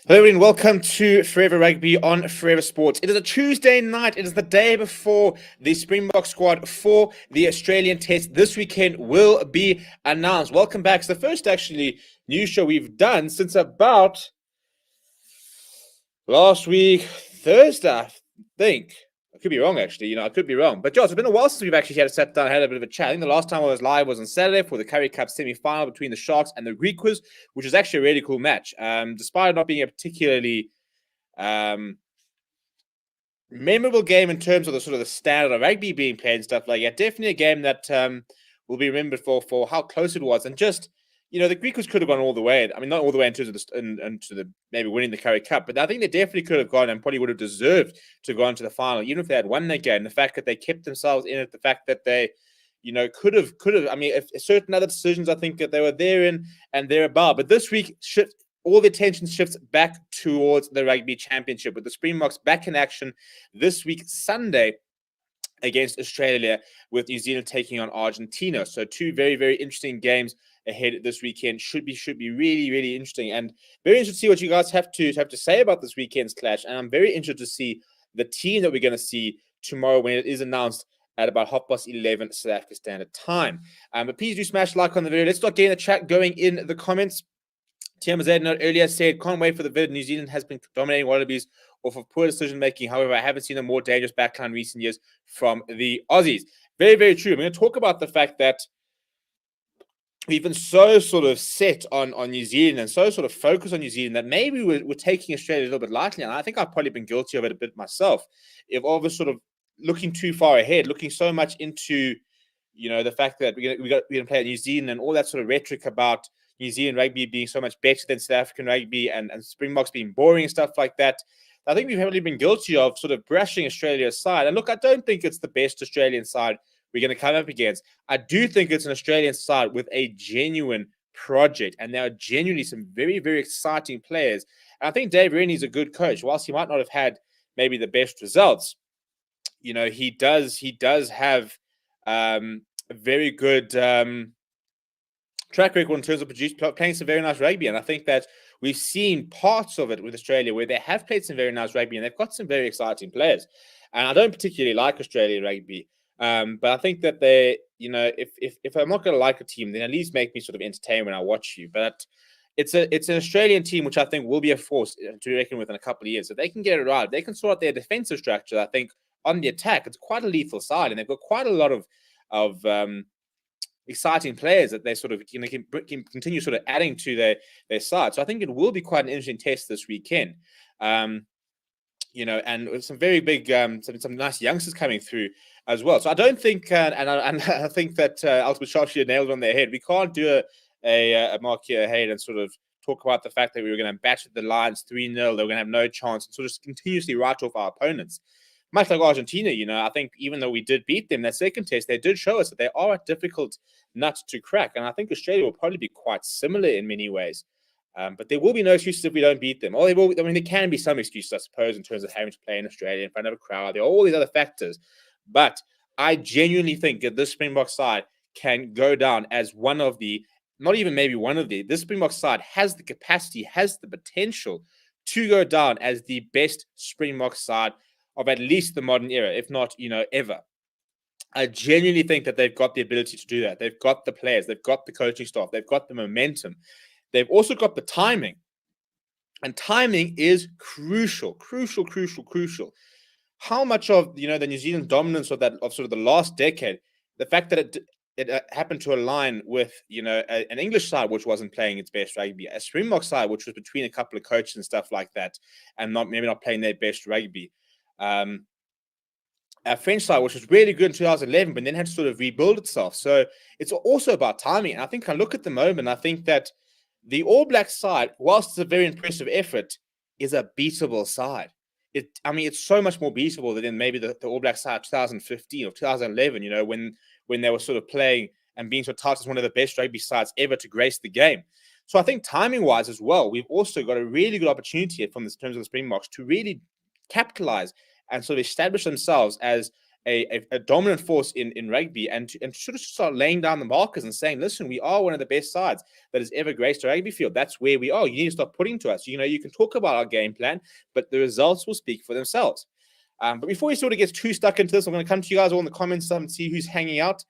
Hello and welcome to Forever Rugby on Forever Sports. It is a Tuesday night. It is the day before the Springbok squad for the Australian test this weekend will be announced. Welcome back. It's the first actually news show we've done since about last week, Thursday, I think. I could be wrong, actually. I could be wrong. But, Josh, it's been a while since we've actually had a sat down and had a bit of a chat. I think the last time I was live was on Saturday for the Currie Cup semi-final between the Sharks and the Greek Quiz, which was actually a really cool match. Despite it not being a particularly memorable game in terms of the sort of the standard of rugby being played and stuff like that, definitely a game that will be remembered for how close it was. And just, the Greekers could have gone all the way. I mean, not all the way in terms of into the maybe winning the Currie Cup, but I think they definitely could have gone and probably would have deserved to go into the final, even if they had won that game. The fact that they kept themselves in it, the fact that they, could have. I mean, if certain other decisions, I think that they were there in and thereabout. But this week, all the attention shifts back towards the Rugby Championship with the Springboks back in action this week, Sunday, against Australia, with New Zealand taking on Argentina. So two very, very interesting games ahead this weekend. Should be really, really interesting, and very interested to see what you guys have to say about this weekend's clash. And I'm very interested to see the team that we're going to see tomorrow when it is announced at about 11:30 South Africa Standard Time. But please do smash like on the video. Let's start getting the chat going in the comments. TMZ note earlier said, can't wait for the vid. New Zealand has been dominating Wallabies off of poor decision making. However, I haven't seen a more dangerous backline in recent years from the Aussies. Very, very true. I'm going to talk about the fact that we've been so sort of set on New Zealand and so sort of focused on New Zealand that maybe we're taking Australia a little bit lightly. And I think I've probably been guilty of it a bit myself. If all of us sort of looking too far ahead, looking so much into, the fact that we're going to play at New Zealand and all that sort of rhetoric about New Zealand rugby being so much better than South African rugby and Springboks being boring and stuff like that. I think we've heavily been guilty of sort of brushing Australia aside. And look, I don't think it's the best Australian side we're going to come up against. I do think it's an Australian side with a genuine project, and there are genuinely some very, very exciting players. And I think Dave Rennie's a good coach. Whilst he might not have had maybe the best results, he does have a very good track record in terms of playing some very nice rugby. And I think that we've seen parts of it with Australia where they have played some very nice rugby and they've got some very exciting players. And I don't particularly like Australian rugby, but I think that they, if I'm not going to like a team, then at least make me sort of entertain when I watch you. But it's an Australian team which I think will be a force to reckon with in a couple of years. If they can get it right, they can sort out their defensive structure. I think on the attack, it's quite a lethal side, and they've got quite a lot of exciting players that they sort of can continue sort of adding to their side. So I think it will be quite an interesting test this weekend. And with some very big, some nice youngsters coming through as well. So I don't think, and I think that Ultimate Sharpshooter nailed it on their head. We can't do a mark here ahead and sort of talk about the fact that we were going to batter the Lions 3-0. They were going to have no chance and sort of continuously write off our opponents. Much like Argentina, I think even though we did beat them that second test, they did show us that they are a difficult nut to crack. And I think Australia will probably be quite similar in many ways. But there will be no excuses if we don't beat them. There can be some excuses, I suppose, in terms of having to play in Australia in front of a crowd. There are all these other factors. But I genuinely think that this Springbok side can go down as one of the, not even maybe one of the, this Springbok side has the capacity, has the potential to go down as the best Springbok side of at least the modern era, if not, ever. I genuinely think that they've got the ability to do that. They've got the players, they've got the coaching staff, they've got the momentum. They've also got the timing. And timing is crucial. How much of, the New Zealand dominance of sort of the last decade, the fact that it happened to align with, an English side which wasn't playing its best rugby, a Springbok side which was between a couple of coaches and stuff like that, and maybe not playing their best rugby. A French side, which was really good in 2011, but then had to sort of rebuild itself. So it's also about timing. And I think I look at the moment, I think that the All Black side, whilst it's a very impressive effort, is a beatable side. It's so much more beatable than maybe the All Black side of 2015 or 2011, when they were sort of playing and being sort of touted as one of the best rugby sides ever to grace the game. So I think timing-wise as well, we've also got a really good opportunity from in terms of the Springboks to really capitalize and sort of establish themselves as a dominant force in rugby, and sort of start laying down the markers and saying, listen, we are one of the best sides that has ever graced a rugby field. That's where we are. You need to start putting to us. You can talk about our game plan, but the results will speak for themselves. But before we sort of get too stuck into this, I'm going to come to you guys all in the comments and see who's hanging out.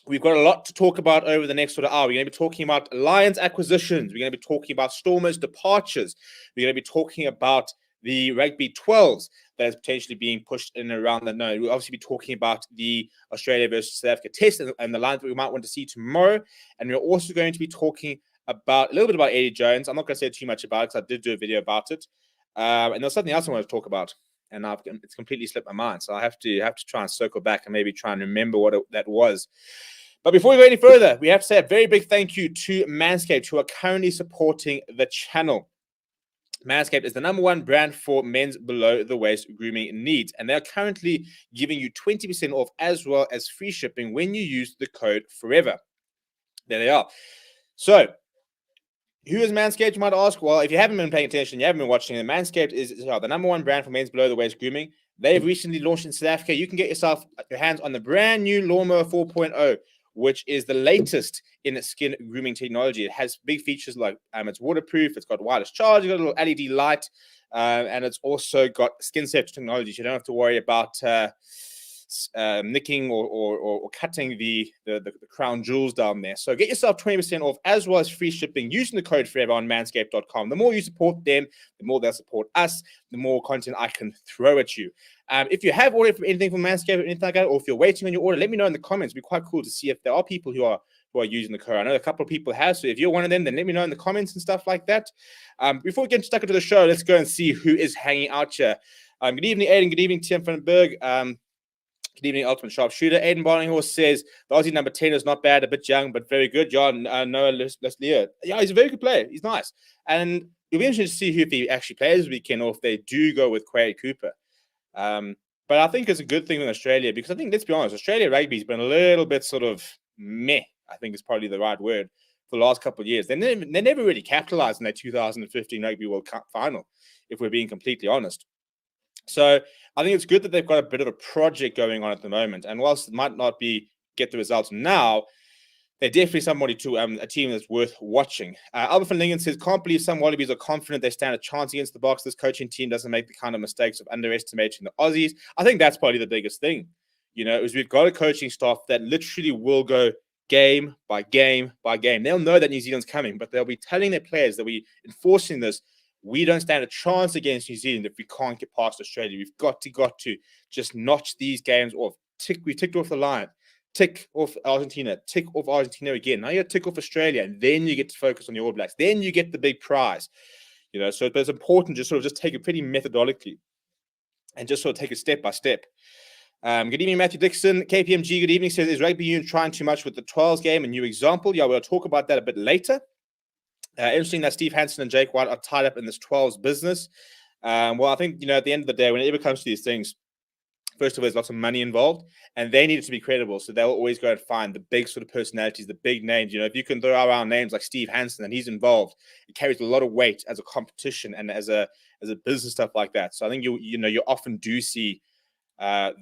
We've got a lot to talk about over the next sort of hour. We're going to be talking about Lions acquisitions. We're going to be talking about Stormers departures. We're going to be talking about the Rugby 12s that is potentially being pushed in and around the node. We'll obviously be talking about the Australia versus South Africa test and the lines that we might want to see tomorrow. And we're also going to be talking about a little bit about Eddie Jones. I'm not going to say too much about it because I did do a video about it. And there's something else I want to talk about, and now it's completely slipped my mind. So I have to try and circle back and maybe try and remember what that was. But before we go any further, we have to say a very big thank you to Manscaped, who are currently supporting the channel. Manscaped is the #1 brand for men's below-the-waist grooming needs, and they're currently giving you 20% off as well as free shipping when you use the code FOREVER. There they are. So, who is Manscaped, you might ask? Well, if you haven't been paying attention, you haven't been watching it, Manscaped is the #1 brand for men's below-the-waist grooming. They've recently launched in South Africa. You can get your hands on the brand new Lawnmower 4.0, which is the latest in skin grooming technology. It has big features like it's waterproof, it's got wireless charge, it's got a little LED light, and it's also got skin safe technology. So you don't have to worry about nicking or cutting the crown jewels down there. So get yourself 20% off as well as free shipping using the code FOREVER on manscaped.com. The more you support them, the more they'll support us, the more content I can throw at you. If you have ordered anything from Manscaped or anything like that, or if you're waiting on your order, let me know in the comments. It'd be quite cool to see if there are people who are using the code. I know a couple of people have, so if you're one of them, then let me know in the comments and stuff like that. Before we get stuck into the show, let's go and see who is hanging out here. Good evening, Aiden. Good evening, Tim van den Berg. Good evening, Ultimate Sharpshooter. Aiden Barlinghorse says the Aussie number 10 is not bad, a bit young, but very good. John Noah Leslier. Yeah, he's a very good player. He's nice. And it'll be interesting to see who if he actually plays this weekend or if they do go with Currie Cooper. But I think it's a good thing in Australia because I think, let's be honest, Australia rugby's been a little bit sort of meh, I think is probably the right word, for the last couple of years. They never really capitalized in that 2015 Rugby World Cup final, if we're being completely honest. So I think it's good that they've got a bit of a project going on at the moment. And whilst it might not get the results now, they're definitely somebody to a team that's worth watching. Albert van Lingen says, can't believe some Wallabies are confident they stand a chance against the Boks. This coaching team doesn't make the kind of mistakes of underestimating the Aussies. I think that's probably the biggest thing, is we've got a coaching staff that literally will go game by game by game. They'll know that New Zealand's coming, but they'll be telling their players that we're enforcing this. We don't stand a chance against New Zealand if we can't get past Australia. We've got to just notch these games off. We ticked off the line. Tick off Argentina, tick off Argentina again. Now you tick off Australia, and then you get to focus on the All Blacks. Then you get the big prize. So it's important to sort of just take it pretty methodologically and just sort of take it step by step. Good evening, Matthew Dixon. KPMG, good evening, says, is Rugby Union trying too much with the 12s game? A new example. Yeah, we'll talk about that a bit later. Interesting that Steve Hansen and Jake White are tied up in this 12s business. Well, I think, at the end of the day, when it ever comes to these things, first of all, there's lots of money involved, and they need it to be credible. So they'll always go and find the big sort of personalities, the big names. If you can throw around names like Steve Hansen and he's involved, it carries a lot of weight as a competition and as a business stuff like that. So I think you often do see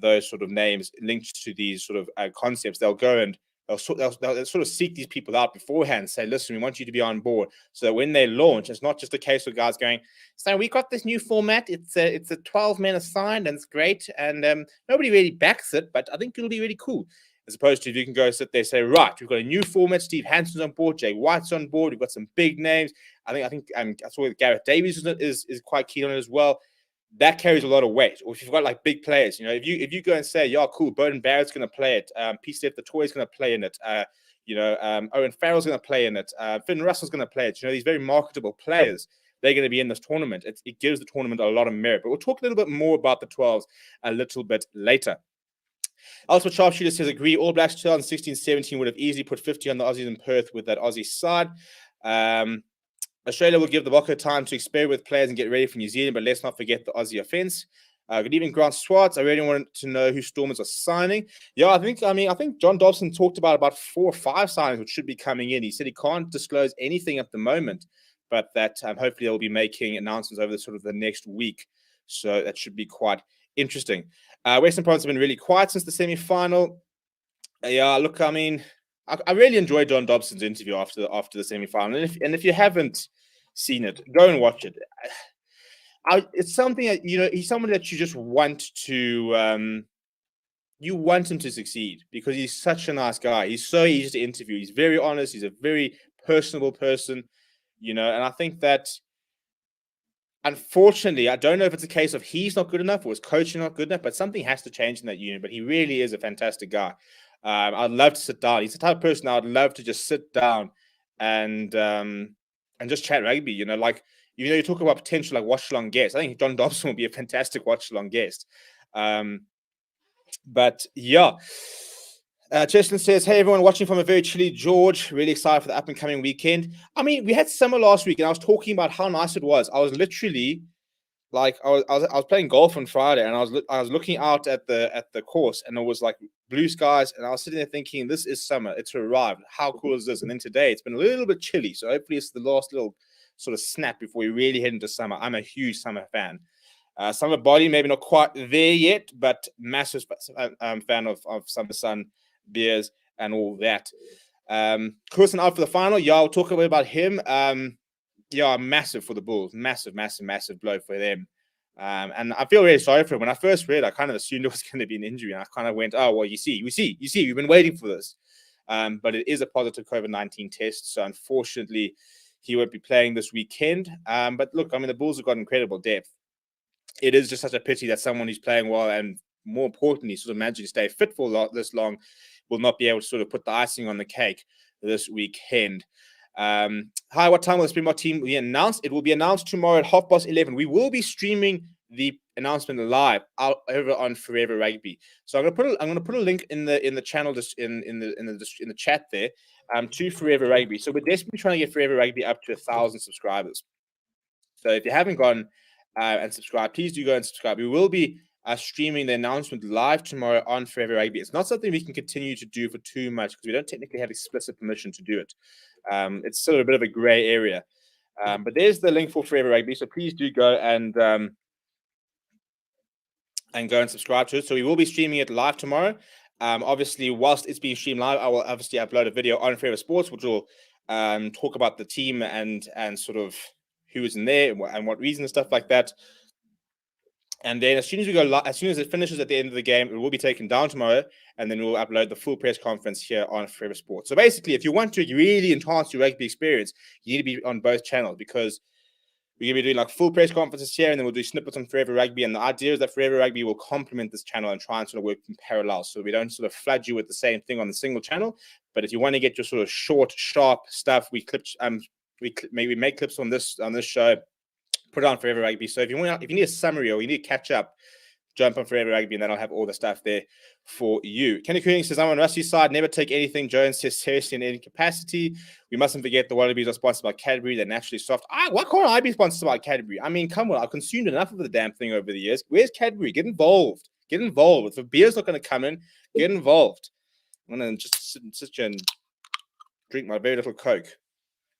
those sort of names linked to these sort of concepts. They'll go and they'll sort of seek these people out beforehand and say, listen, we want you to be on board. So that when they launch, it's not just a case of guys going, so we got this new format. It's a 12 men assigned and it's great. And nobody really backs it, but I think it'll be really cool. As opposed to if you can go sit there and say, right, we've got a new format. Steve Hansen's on board. Jay White's on board. We've got some big names. I think I saw Gareth Davies is quite keen on it as well. That carries a lot of weight. Or if you've got like big players, if you go and say, yeah, cool, Bowden Barrett's going to play it, Pete Steph the Toy's going to play in it, Owen Farrell's going to play in it, Finn Russell's going to play it. These very marketable players, they're going to be in this tournament. It gives the tournament a lot of merit. But we'll talk a little bit more about the 12s a little bit later. Ultimate Sharpshooter says, agree, All Blacks 2016-17 would have easily put 50 on the Aussies in Perth with that Aussie side. Australia will give the Boko time to experiment with players and get ready for New Zealand, but let's not forget the Aussie offense. Good evening, Grant Swartz. I really wanted to know who Stormers are signing. Yeah, I think John Dobson talked about 4 or 5 signings which should be coming in. He said he can't disclose anything at the moment, but that hopefully they'll be making announcements over the next week. So that should be quite interesting. Western Province have been really quiet since the semi-final. Yeah, look, I mean, I really enjoyed John Dobson's interview after the semi-final, and if you haven't seen it, go and watch it. It's something that, he's someone that you just want to. You want him to succeed because he's such a nice guy. He's so easy to interview. He's very honest. He's a very personable person, and I think that, unfortunately, I don't know if it's a case of he's not good enough or his coaching not good enough, but something has to change in that unit. But he really is a fantastic guy. I'd love to sit down. He's the type of person I'd love to just sit down and just chat rugby. Like, you talk about potential like watch along guests. I think John Dobson would be a fantastic watch along guest. But yeah. Cheslin says, hey, everyone watching from a very chilly George. Really excited for the up and coming weekend. I mean, we had summer last week, and I was talking about how nice it was. I was literally like, I was playing golf on Friday, and I was looking out at the course, and it was like blue skies, and I was sitting there thinking, this is summer. It's arrived. How cool is this? And then today, it's been a little bit chilly, so hopefully it's the last little sort of snap before we really head into summer. I'm a huge summer fan. Summer body, maybe not quite there yet, but massive fan of Summer Sun beers and all that. Coulson out for the final. Yeah, I'll talk a bit about him. Massive for the Bulls. Massive blow for them. And I feel really sorry for him. When I first read, I kind of assumed it was going to be an injury, and I kind of went, "Oh well, you see, we've been waiting for this." But it is a positive COVID-19 test, so unfortunately, he won't be playing this weekend. But look, I mean, the Bulls have got incredible depth. It is just such a pity that someone who's playing well and, more importantly, sort of managing to stay fit for this long will not be able to sort of put the icing on the cake this weekend. Hi, what time will the Springbok team be announced? It will be announced tomorrow at 11:30. We will be streaming the announcement live out over on Forever Rugby. So I'm gonna put a link in the channel, just in the chat there, to Forever Rugby. So we're desperately trying to get Forever Rugby up to 1,000 subscribers. So if you haven't gone and subscribed, please do go and subscribe. We will be streaming the announcement live tomorrow on Forever Rugby. It's not something we can continue to do for too much because we don't technically have explicit permission to do it. It's still a bit of a gray area. But there's the link for Forever Rugby. So please do go and go and subscribe to it. So we will be streaming it live tomorrow. Obviously, whilst it's being streamed live, I will obviously upload a video on Forever Sports, which will talk about the team and sort of who is in there and what reason and stuff like that. And then as soon as it finishes at the end of the game, it will be taken down tomorrow, and then we'll upload the full press conference here on Forever Sports. So basically, if you want to really enhance your rugby experience, you need to be on both channels, because we're going to be doing like full press conferences here, and then we'll do snippets on Forever Rugby. And the idea is that Forever Rugby will complement this channel and try and sort of work in parallel, so we don't sort of flood you with the same thing on the single channel. But if you want to get your sort of short, sharp stuff, we make clips on this show, put it on Forever Rugby. So if you need a summary or you need to catch up, jump on Forever Rugby, and then I'll have all the stuff there for you. Kenny Koenig says, I'm on Rusty's side. Never take anything Jones says seriously in any capacity. We mustn't forget the Wallabies are sponsored by Cadbury. They're naturally soft. Why can't I be sponsored by Cadbury? I mean, come on. I've consumed enough of the damn thing over the years. Where's Cadbury? Get involved. If the beer's not going to come in, get involved. I'm going to just sit here and drink my very little Coke,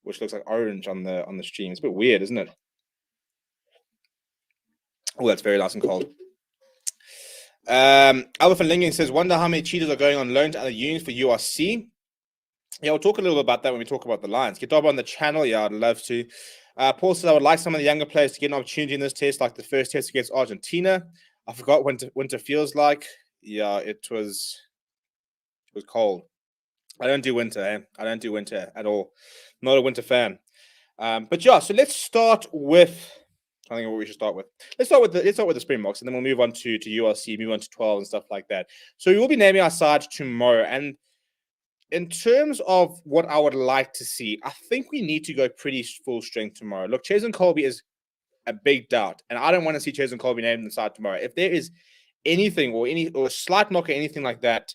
which looks like orange on the stream. It's a bit weird, isn't it? Oh, that's very nice and cold. Albert van Lingen says, wonder how many cheaters are going on loan to other unions for URC. Yeah, we'll talk a little bit about that when we talk about the Lions. Get Dob on the channel. Yeah, I'd love to. Paul says, I would like some of the younger players to get an opportunity in this test, like the first test against Argentina. I forgot what winter feels like. Yeah, it was cold. I don't do winter, eh? I don't do winter at all. Not a winter fan. But yeah, so let's start with, I think what we should start with. Let's start with the Springboks, and then we'll move on to URC, move on to 12 and stuff like that. So we will be naming our sides tomorrow. And in terms of what I would like to see, I think we need to go pretty full strength tomorrow. Look, Cheslin Kolbe is a big doubt, and I don't want to see Cheslin Kolbe named in the side tomorrow. If there is anything or a slight knock or anything like that,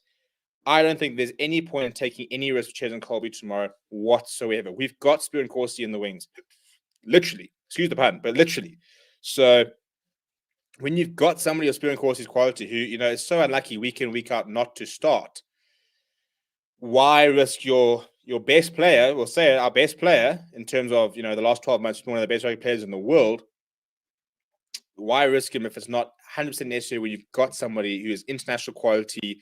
I don't think there's any point in taking any risk with Cheslin Kolbe tomorrow whatsoever. We've got Spear and Corsi in the wings. Literally. Excuse the pun, but literally. So when you've got somebody of Spear and Corsi's quality who, is so unlucky week in, week out not to start, why risk your best player, we'll say our best player in terms of, the last 12 months, one of the best rugby players in the world, why risk him if it's not 100% necessary when you've got somebody who is international quality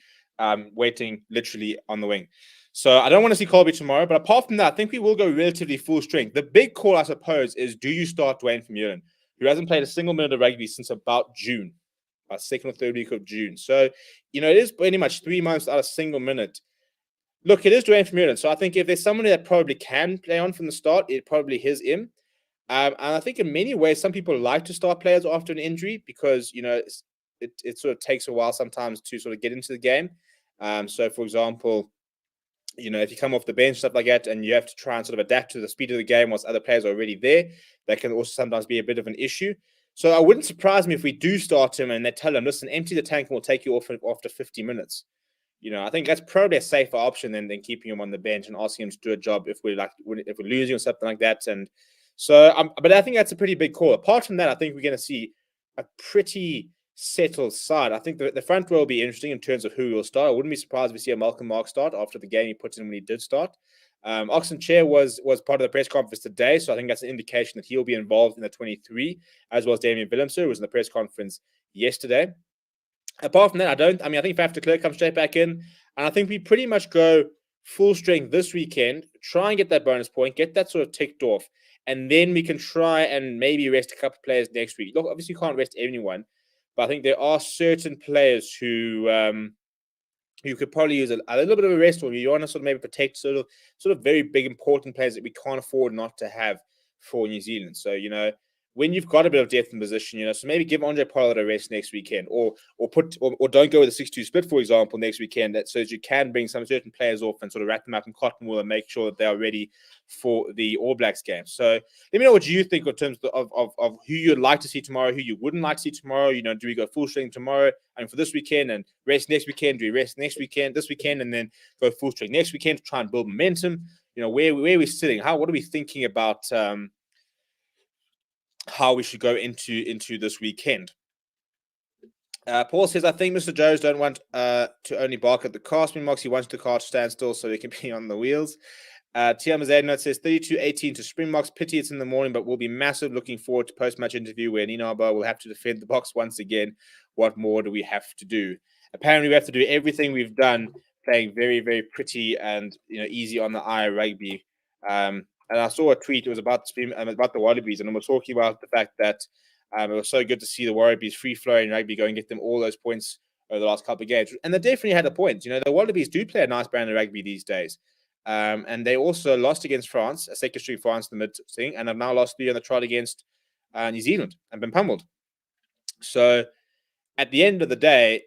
waiting literally on the wing. So I don't want to see Colby tomorrow, but apart from that, I think we will go relatively full strength. The big call, I suppose, is do you start Dwayne Vermeulen, who hasn't played a single minute of rugby since about June, second or third week of June. So, it is pretty much 3 months out of a single minute. Look, it is Dwayne Vermeulen. So I think if there's somebody that probably can play on from the start, it probably is him. And I think in many ways, some people like to start players after an injury because, it sort of takes a while sometimes to sort of get into the game. So, for example, if you come off the bench, stuff like that, and you have to try and sort of adapt to the speed of the game whilst other players are already there, that can also sometimes be a bit of an issue. So I wouldn't surprise me if we do start him and they tell him, listen, empty the tank and we'll take you off after 50 minutes. I think that's probably a safer option than keeping him on the bench and asking him to do a job if we're losing or something like that. And so, but I think that's a pretty big call. Apart from that, I think we're going to see a pretty settled side. I think the front row will be interesting in terms of who will start. I wouldn't be surprised if we see a Malcolm Mark start after the game he put in when he did start. Oxen Chair was part of the press conference today, so I think that's an indication that he'll be involved in the 23, as well as Damien Willemser, who was in the press conference yesterday. Apart from that, I think Faf de Klerk comes straight back in, and I think we pretty much go full strength this weekend, try and get that bonus point, get that sort of ticked off, and then we can try and maybe rest a couple of players next week. Look, obviously you can't rest anyone, but I think there are certain players who could probably use a little bit of a rest, or you want to sort of maybe protect sort of very big important players that we can't afford not to have for New Zealand. So when you've got a bit of depth in position, so maybe give Andre Pollard a rest next weekend, or don't go with a 6-2 split, for example, next weekend, so that you can bring some certain players off and sort of wrap them up in cotton wool and make sure that they are ready for the All Blacks game. So let me know what you think in terms of who you'd like to see tomorrow, who you wouldn't like to see tomorrow. Do we go full strength tomorrow and for this weekend and rest next weekend? Do we rest this weekend, and then go full strength next weekend to try and build momentum? Where we're sitting, what are we thinking about how we should go into this weekend? Paul says, I think Mr. Jones don't want to only bark at the car. Springboks, he wants the car to stand still so he can be on the wheels. Tiama Zadnot says 32-18 to Springboks. Pity it's in the morning, but will be massive. Looking forward to post-match interview where Ninaba will have to defend the box once again. What more do we have to do? Apparently, we have to do everything we've done, playing very, very pretty and easy on the eye rugby. And I saw a tweet. It was about the Wallabies, and I was talking about the fact that it was so good to see the Wallabies free-flowing rugby go and get them all those points over the last couple of games. And they definitely had a point. The Wallabies do play a nice brand of rugby these days. And they also lost against France, a second string France in the mid thing, and have now lost 3 on the trot against New Zealand and been pummeled. So at the end of the day,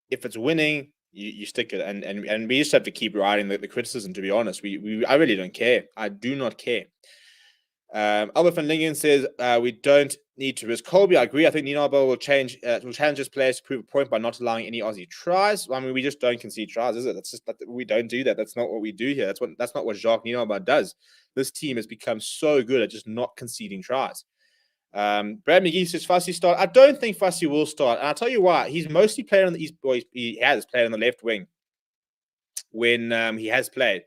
if it's winning, you stick it, and we just have to keep riding the criticism. To be honest, I really don't care. I do not care. Albert van Lingen says we don't need to risk Colby. I agree. I think Ninabo will challenge his players to prove a point by not allowing any Aussie tries. I mean, we just don't concede tries, is it? That's just we don't do that. That's not what we do here. That's not what Jacques Ninabo does. This team has become so good at just not conceding tries. Brad McGee says Fussy start. I don't think Fussy will start, and I'll tell you why. He's mostly played on the East Boys. He has played on the left wing when he has played.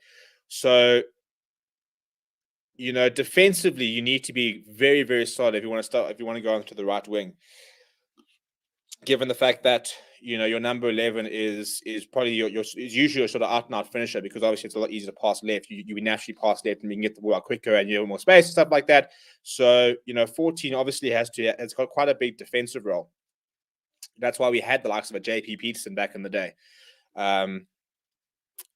So defensively, you need to be very, very solid if you want to go onto the right wing. Given the fact that your number 11 is probably is usually a sort of out and out finisher, because obviously it's a lot easier to pass left. You naturally pass left and we can get the ball out quicker and you have more space and stuff like that. So 14 obviously has got quite a big defensive role. That's why we had the likes of a JP Peterson back in the day.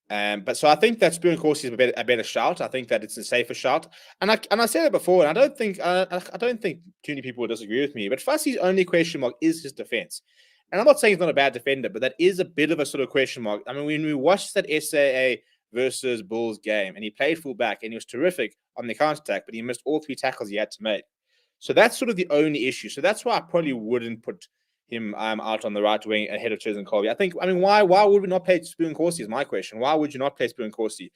But so I think that Spoon Corsi is a better shout. I think that it's a safer shout, and I said it before, and I don't think too many people will disagree with me. But Fussy's only question mark is his defense, and I'm not saying he's not a bad defender, but that is a bit of a sort of question mark. I mean, when we watched that SAA versus Bulls game, and he played full back, and he was terrific on the counter attack, but he missed all 3 tackles he had to make. So that's sort of the only issue. So that's why I probably wouldn't put him out on the right wing ahead of Chisholm Colby. Why would we not play Spoon Corsi is my question. Why would you not play Spoon Corsi?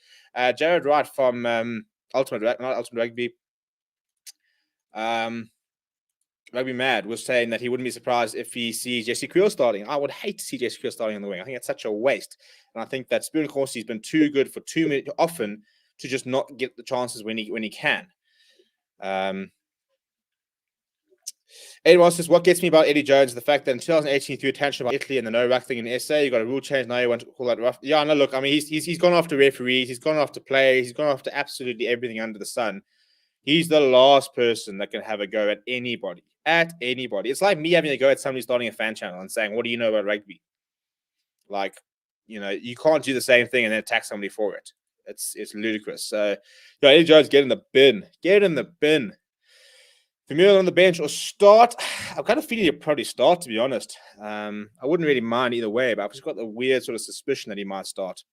Jared Wright from Ultimate Rugby, Rugby Mad was saying that he wouldn't be surprised if he sees Jesse Creel starting. I would hate to see Jesse Creel starting on the wing. I think it's such a waste. And I think that Spoon Corsi has been too good for too often to just not get the chances when he can. Anyone says, what gets me about Eddie Jones is the fact that in 2018 he threw attention about Italy and the no ruck thing in SA. You got a rule change now. You want to call that rough? Yeah, no. Look, I mean, he's gone after referees. He's gone after players. He's gone after absolutely everything under the sun. He's the last person that can have a go at anybody. At anybody. It's like me having a go at somebody starting a fan channel and saying, "What do you know about rugby?" Like, you can't do the same thing and then attack somebody for it. It's ludicrous. So, Eddie Jones, get in the bin. Get in the bin. Vermeulen on the bench or start? I'm kind of feeling he'll probably start, to be honest. I wouldn't really mind either way, but I've just got the weird sort of suspicion that he might start.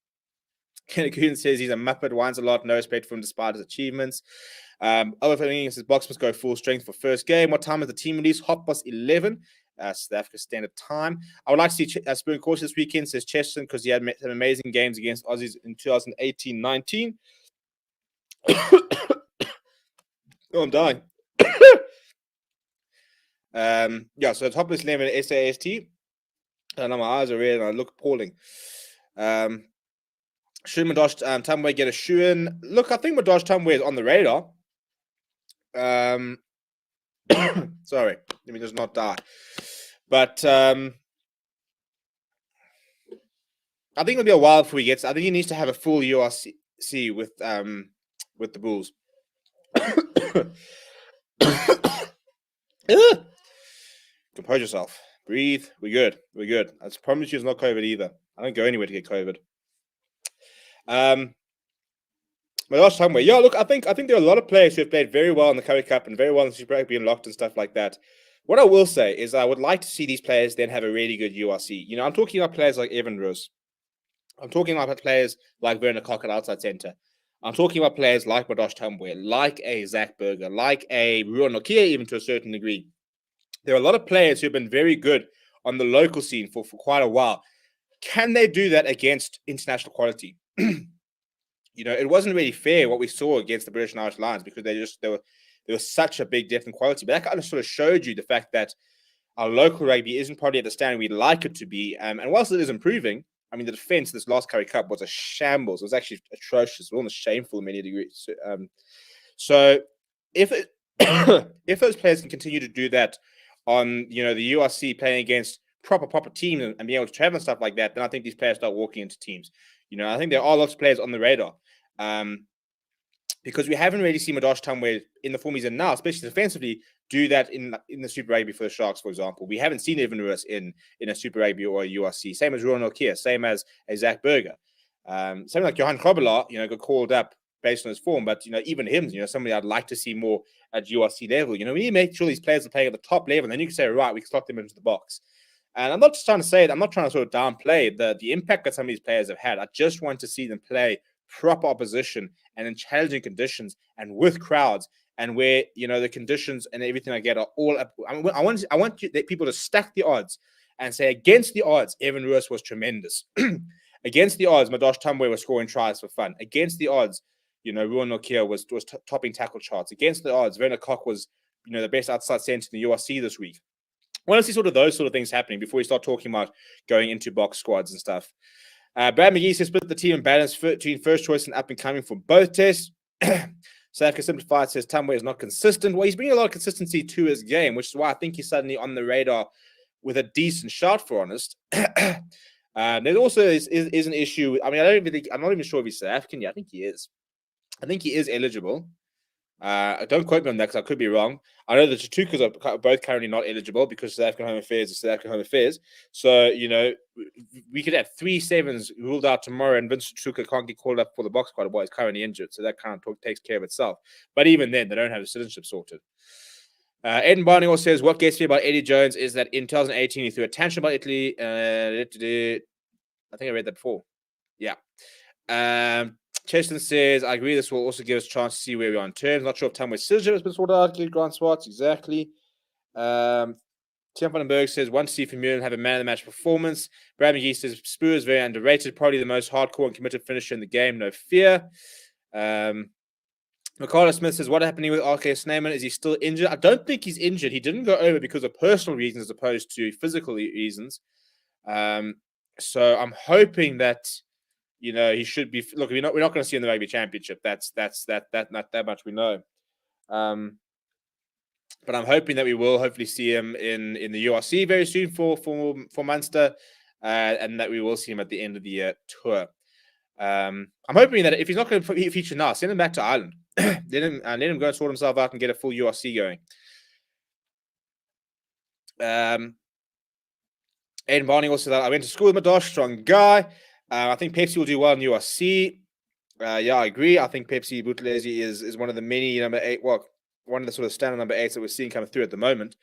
Kenny Coon says he's a muppet, whines a lot, no respect for him despite his achievements. Other thing says Box must go full strength for first game. What time is the team release? 11:30. South Africa Standard Time. I would like to see Spring Course this weekend, says Cheston, because he had some amazing games against Aussies in 2018-19. Oh, I'm dying. So top list 11 SAST. And my eyes are red and I look appalling. Should Madosh Tumwe get a shoe in? Look, I think Madosh Tumwe is on the radar. Sorry, let me just not die. But I think it'll be a while before he gets. I think he needs to have a full URC with the Bulls. Compose yourself. Breathe. We're good. We're good. I promise you it's not COVID either. I don't go anywhere to get COVID. My last time, yeah, look, I think there are a lot of players who have played very well in the Currie Cup and very well in Super Rugby and locked and stuff like that. What I will say is I would like to see these players then have a really good URC. I'm talking about players like Evan Roos. I'm talking about players like Werner Kok at outside centre. I'm talking about players like Madosh Tambwe, like a Zach Berger, like a Ruan Nokia, even to a certain degree. There are a lot of players who have been very good on the local scene for quite a while. Can they do that against international quality? It wasn't really fair what we saw against the British and Irish Lions because there was such a big depth and quality. But that kind of sort of showed you the fact that our local rugby isn't probably at the standard we'd like it to be. And whilst it is improving, I mean, the defense this last Currie Cup was a shambles. It was actually atrocious, almost shameful in many degrees. So if if those players can continue to do that on the URC playing against proper teams and being able to travel and stuff like that, then I think these players start walking into teams. I think there are lots of players on the radar. Because we haven't really seen Madosh Tumwe in the form he's in now, especially defensively, do that in the Super Rugby for the Sharks, for example. We haven't seen Evan Lewis in a Super Rugby or a URC. Same as Ruan Nokia, same as a Zach Berger. Same like Johan Krobela, got called up based on his form, but even him, somebody I'd like to see more at URC level. We need to make sure these players are playing at the top level, and then you can say, right, we can slot them into the box. And I'm not just trying to say that. I'm not trying to sort of downplay the impact that some of these players have had. I just want to see them play proper opposition and in challenging conditions and with crowds and where the conditions and everything I get are all up. I want people to stack the odds and say against the odds, Evan Roos was tremendous. Against the odds, Madosh Tumwe was scoring tries for fun. Against the odds, Ruan Nokia was topping tackle charts. Against the odds, Werner Kok was the best outside centre in the URC this week. I want to see sort of those sort of things happening before we start talking about going into box squads and stuff. Brad McGee says split the team and balance between first choice and up and coming for both tests. South Africa Simplified says Tumwe is not consistent. Well, he's bringing a lot of consistency to his game, which is why I think he's suddenly on the radar with a decent shot, for honest. There also is an issue. I mean, I'm not even sure if he's South African yet. I think he is. I think he is eligible. Don't quote me on that because I could be wrong. I know the Tutukas are both currently not eligible because South African Home Affairs is South African Home Affairs. So, we could have 3 sevens ruled out tomorrow and Vince Tutuka can't get called up for the box squad while he's currently injured. So that kind of takes care of itself. But even then, they don't have the citizenship sorted. Eden Barney also says, what gets me about Eddie Jones is that in 2018, he threw a tantrum about Italy. I think I read that before. Yeah. Cheston says, I agree this will also give us a chance to see where we are in terms. Not sure if Tumwe's citizenship has been sorted out. Grant Swartz, exactly. Tim Vandenberg says, want to see Vermeulen have a man-of-the-match performance. Brad McGee says, Spur is very underrated. Probably the most hardcore and committed finisher in the game. No fear. Makala Smith says, what happening with RK Snyman? Is he still injured? I don't think he's injured. He didn't go over because of personal reasons as opposed to physical reasons. So I'm hoping that he should be. Look, we're not going to see in the Rugby Championship. That's not that much we know. But I'm hoping that we will hopefully see him in the URC very soon for Munster, and that we will see him at the end of the tour. I'm hoping that if he's not going to feature now, send him back to Ireland. let him go and sort himself out and get a full URC going. Aidan Barney also said, I went to school with my Dosh, strong guy. I think Pepsi will do well in URC. Yeah, I agree. I think Pepsi Buthelezi is one of the many number 8, one of the sort of standard number 8s that we're seeing coming through at the moment.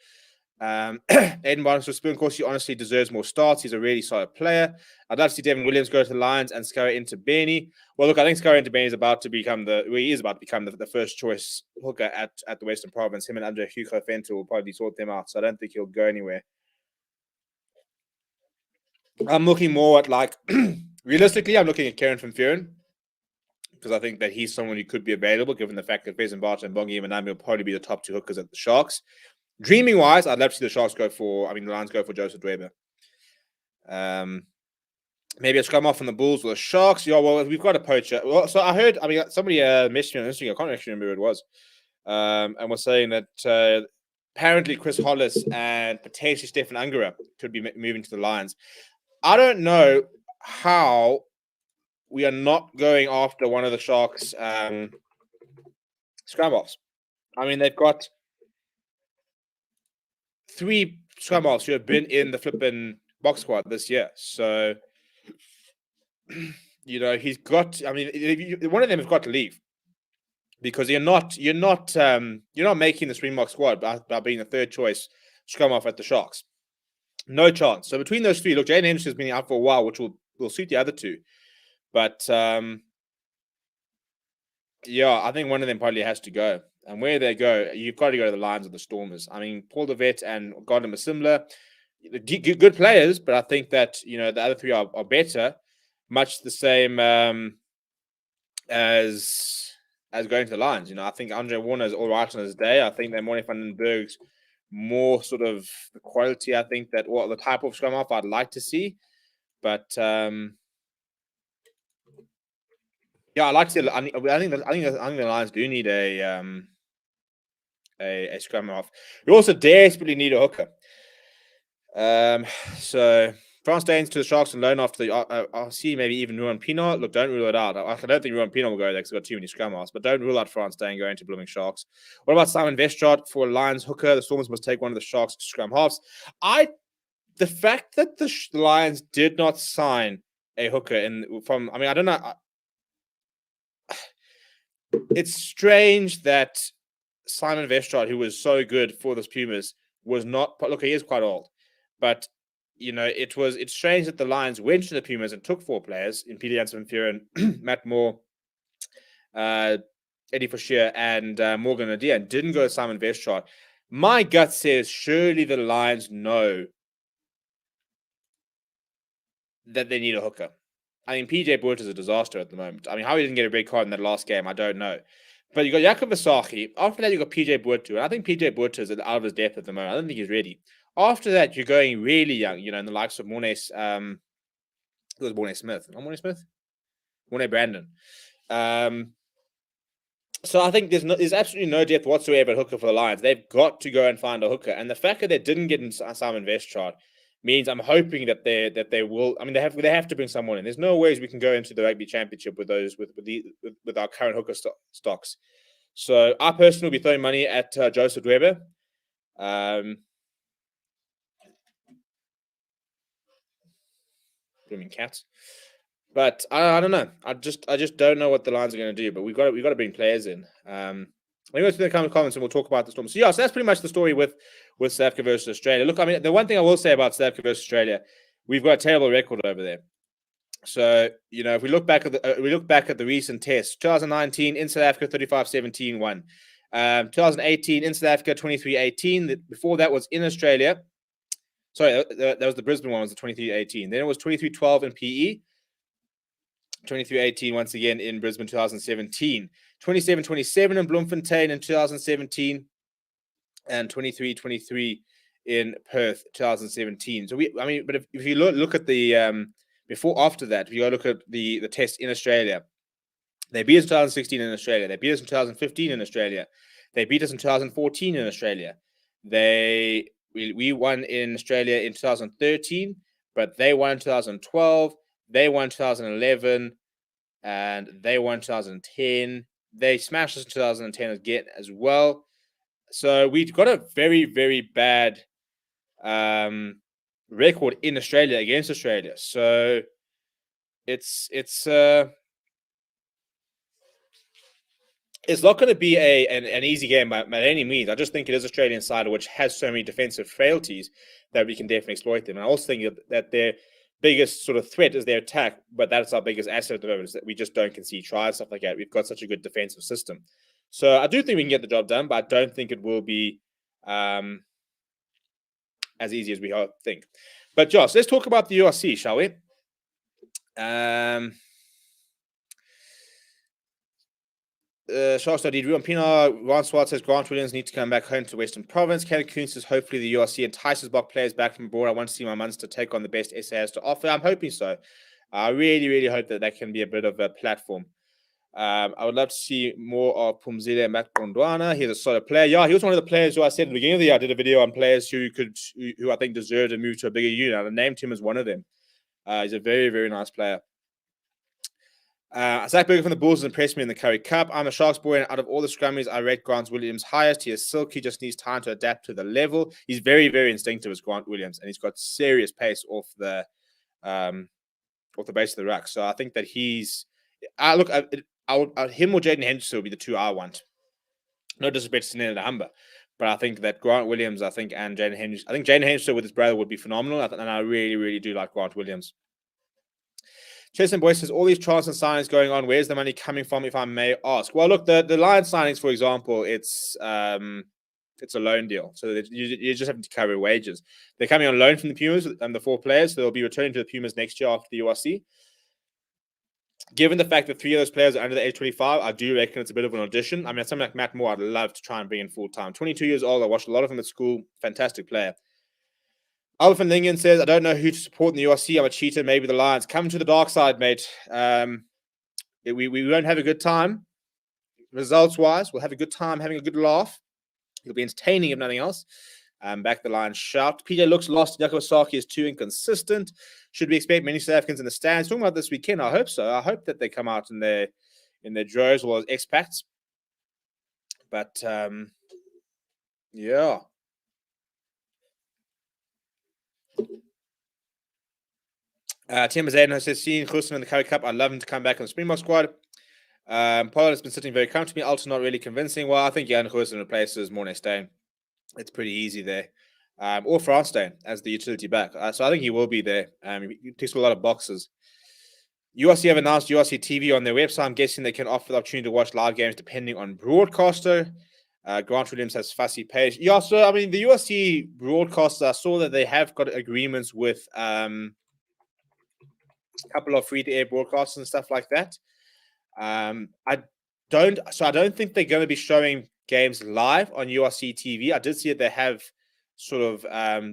Aidan Barnes for Spoon, of course, he honestly deserves more starts. He's a really solid player. I'd love to see Devin Williams go to the Lions and Scarra into Benny. Well, look, I think Scarra into Benny is about to become the first choice hooker at the Western Province. Him and Andre Hugo Fenter will probably sort them out, so I don't think he'll go anywhere. I'm looking more at realistically, I'm looking at Kieran van Vuuren, because I think that he's someone who could be available, given the fact that Faison Barton and Bongi Manami will probably be the top 2 hookers at the Sharks. Dreaming wise, I'd love to see the Lions go for Joseph Dweber. Maybe a scrum off from the Bulls or the Sharks. Yeah, well, we've got a poacher. Well, so I heard, somebody messaged me on Instagram, I can't actually remember who it was, and was saying that apparently Chris Hollis and potentially Stefan Ungara could be moving to the Lions. I don't know how we are not going after one of the Sharks scrum offs. They've got 3 scrum offs who have been in the flipping box squad this year. So, he's got. One of them has got to leave, because you're not making the Springbok squad by being the 3rd choice scrum off at the Sharks. No chance. So between those 3, look, Jaden Henderson has been out for a while, which will suit the other 2. But yeah, I think one of them probably has to go. And where they go, you've got to go to the Lions or the Stormers. Paul de Vet and Gardner are similar. Good players, but I think that, the other 3 are better. Much the same as going to the Lions. I think Andre Warner is all right on his day. I think that Morne van den Berg's more sort of the quality, I think, that the type of scrum off I'd like to see. But yeah, I'd like to see. I think the Lions do need a scrum off. We also desperately need a hooker. So France Danes to the Sharks and loan after the RC, maybe even Ruan Pienaar. Look, don't rule it out. I don't think Ruan Pienaar will go there because he's got too many scrum offs, but don't rule out France Dane going to Blooming Sharks. What about Simon Vestrad for Lions hooker? The Stormers must take one of the Sharks scrum halves. The fact that the Lions did not sign a hooker I don't know. It's strange that Simon Vestrad, who was so good for the Pumas, was not. Look, he is quite old, but it's strange that the Lions went to the Pumas and took 4 players in Peter Jansen Van Vuuren, Matt Moore, Eddie Forshire, and Morgan Nadir, and didn't go to Simon Vestrad. My gut says surely the Lions know that they need a hooker. PJ Boert is a disaster at the moment. How he didn't get a red card in that last game, I don't know. But you got Jakob Visagie. After that, you got PJ Boert too. And I think PJ Boert is out of his depth at the moment. I don't think he's ready. After that, you're going really young, in the likes of Morne. It was Morne Smith. Not Morne Smith? Morne Brandon. So I think there's absolutely no depth whatsoever at hooker for the Lions. They've got to go and find a hooker. And the fact that they didn't get in Simon Vestrad means I'm hoping that they will. They have to bring someone in. There's no ways we can go into the Rugby Championship with our current hooker stocks. So I personally will be throwing money at Joseph Dweber. Blooming cats. But I don't know. I just don't know what the Lions are going to do. But we've got to bring players in. Let me go to the comments and we'll talk about the Storm. So yeah, so that's pretty much the story with South Africa versus Australia. Look, the one thing I will say about South Africa versus Australia, we've got a terrible record over there. So if we look back at the recent tests, 2019 in South Africa 35-17 won. 2018 in South Africa 23-18. Before that was in Australia. Sorry, that was the Brisbane one. Was the 23-18. Then it was 23-12 in PE. 23-18 once again in Brisbane 2017. 27-27 in Bloemfontein in 2017, and 23-23 in Perth 2017. So but if you look at the after that, if you go look at the test in Australia, They beat us in 2016 in Australia. They beat us in 2015 in Australia. They beat us in 2014 in Australia. We won in Australia in 2013, but they won in 2012. They won 2011, and they won 2010. They smashed us in 2010 again as well. So we've got a very, very bad record in Australia against Australia. So it's not going to be an easy game by any means. I just think it is Australian side, which has so many defensive frailties that we can definitely exploit them. And I also think that their biggest sort of threat is their attack, but that's our biggest asset at the moment, is that we just don't concede tries, stuff like that. We've got such a good defensive system. So I do think we can get the job done, but I don't think it will be as easy as we think. But Josh, let's talk about the URC, shall we? Shasta did Ruan Pina. Ron Swart says Grant Williams need to come back home to Western Province. Kevin Kuhn says hopefully the URC entices Bok players back from abroad. I want to see my Munster take on the best SA has to offer. I'm hoping so. I really, really hope that can be a bit of a platform. I would love to see more of Pumzile and Matt Gondwana. He's a solid player. Yeah, he was one of the players who I said at the beginning of the year. I did a video on players who I think deserved to move to a bigger unit. I named him as one of them. He's a very, very nice player. Zach Berger from the Bulls has impressed me in the Currie Cup. I'm a Sharks boy, and out of all the scrummies, I rate Grant Williams highest. He is silky, just needs time to adapt to the level. He's very, very instinctive as Grant Williams, and he's got serious pace off the base of the ruck. So I think that he's him or Jaden Henderson will be the two I want. No disrespect to Nene Humber, but I think that Grant Williams, and Jaden Henderson. I think Jaden Henderson with his brother would be phenomenal, and I really, really do like Grant Williams. Jason Boyce says, all these transfer signings going on, where's the money coming from, if I may ask? Well, look, the Lions signings, for example, it's a loan deal. So you just have to cover wages. They're coming on loan from the Pumas and the 4 players, so they'll be returning to the Pumas next year after the URC. Given the fact that 3 of those players are under the age 25, I do reckon it's a bit of an audition. I mean, something like Matt Moore, I'd love to try and bring in full-time. 22 years old, I watched a lot of him at school. Fantastic player. Albert van Lingen says, I don't know who to support in the URC. I'm a cheater. Maybe the Lions. Come to the dark side, mate. We won't have a good time. Results-wise, we'll have a good time, having a good laugh. It'll be entertaining, if nothing else. Back the Lions shout. PJ looks lost. Jaco Saki is too inconsistent. Should we expect many South Africans in the stands? Talking about this weekend, I hope so. I hope that they come out in their droves or as expats. But, yeah. Tim Zayden says, seeing Houston in the Currie Cup, I'd love him to come back on the Springbok squad. Pollard has been sitting very comfortably. Alton not really convincing. Well, I think Jan Houston replaces Morne Steyn. It's pretty easy there. Or France Steyn as the utility back. So I think he will be there. He ticks a lot of boxes. URC have announced URC TV on their website. I'm guessing they can offer the opportunity to watch live games depending on broadcaster. Grant Williams has fussy page. Yeah, so I mean, the URC broadcaster, I saw that they have got agreements with a couple of free-to-air broadcasters and stuff like that. I don't think they're going to be showing games live on URC TV. I did see that they have sort of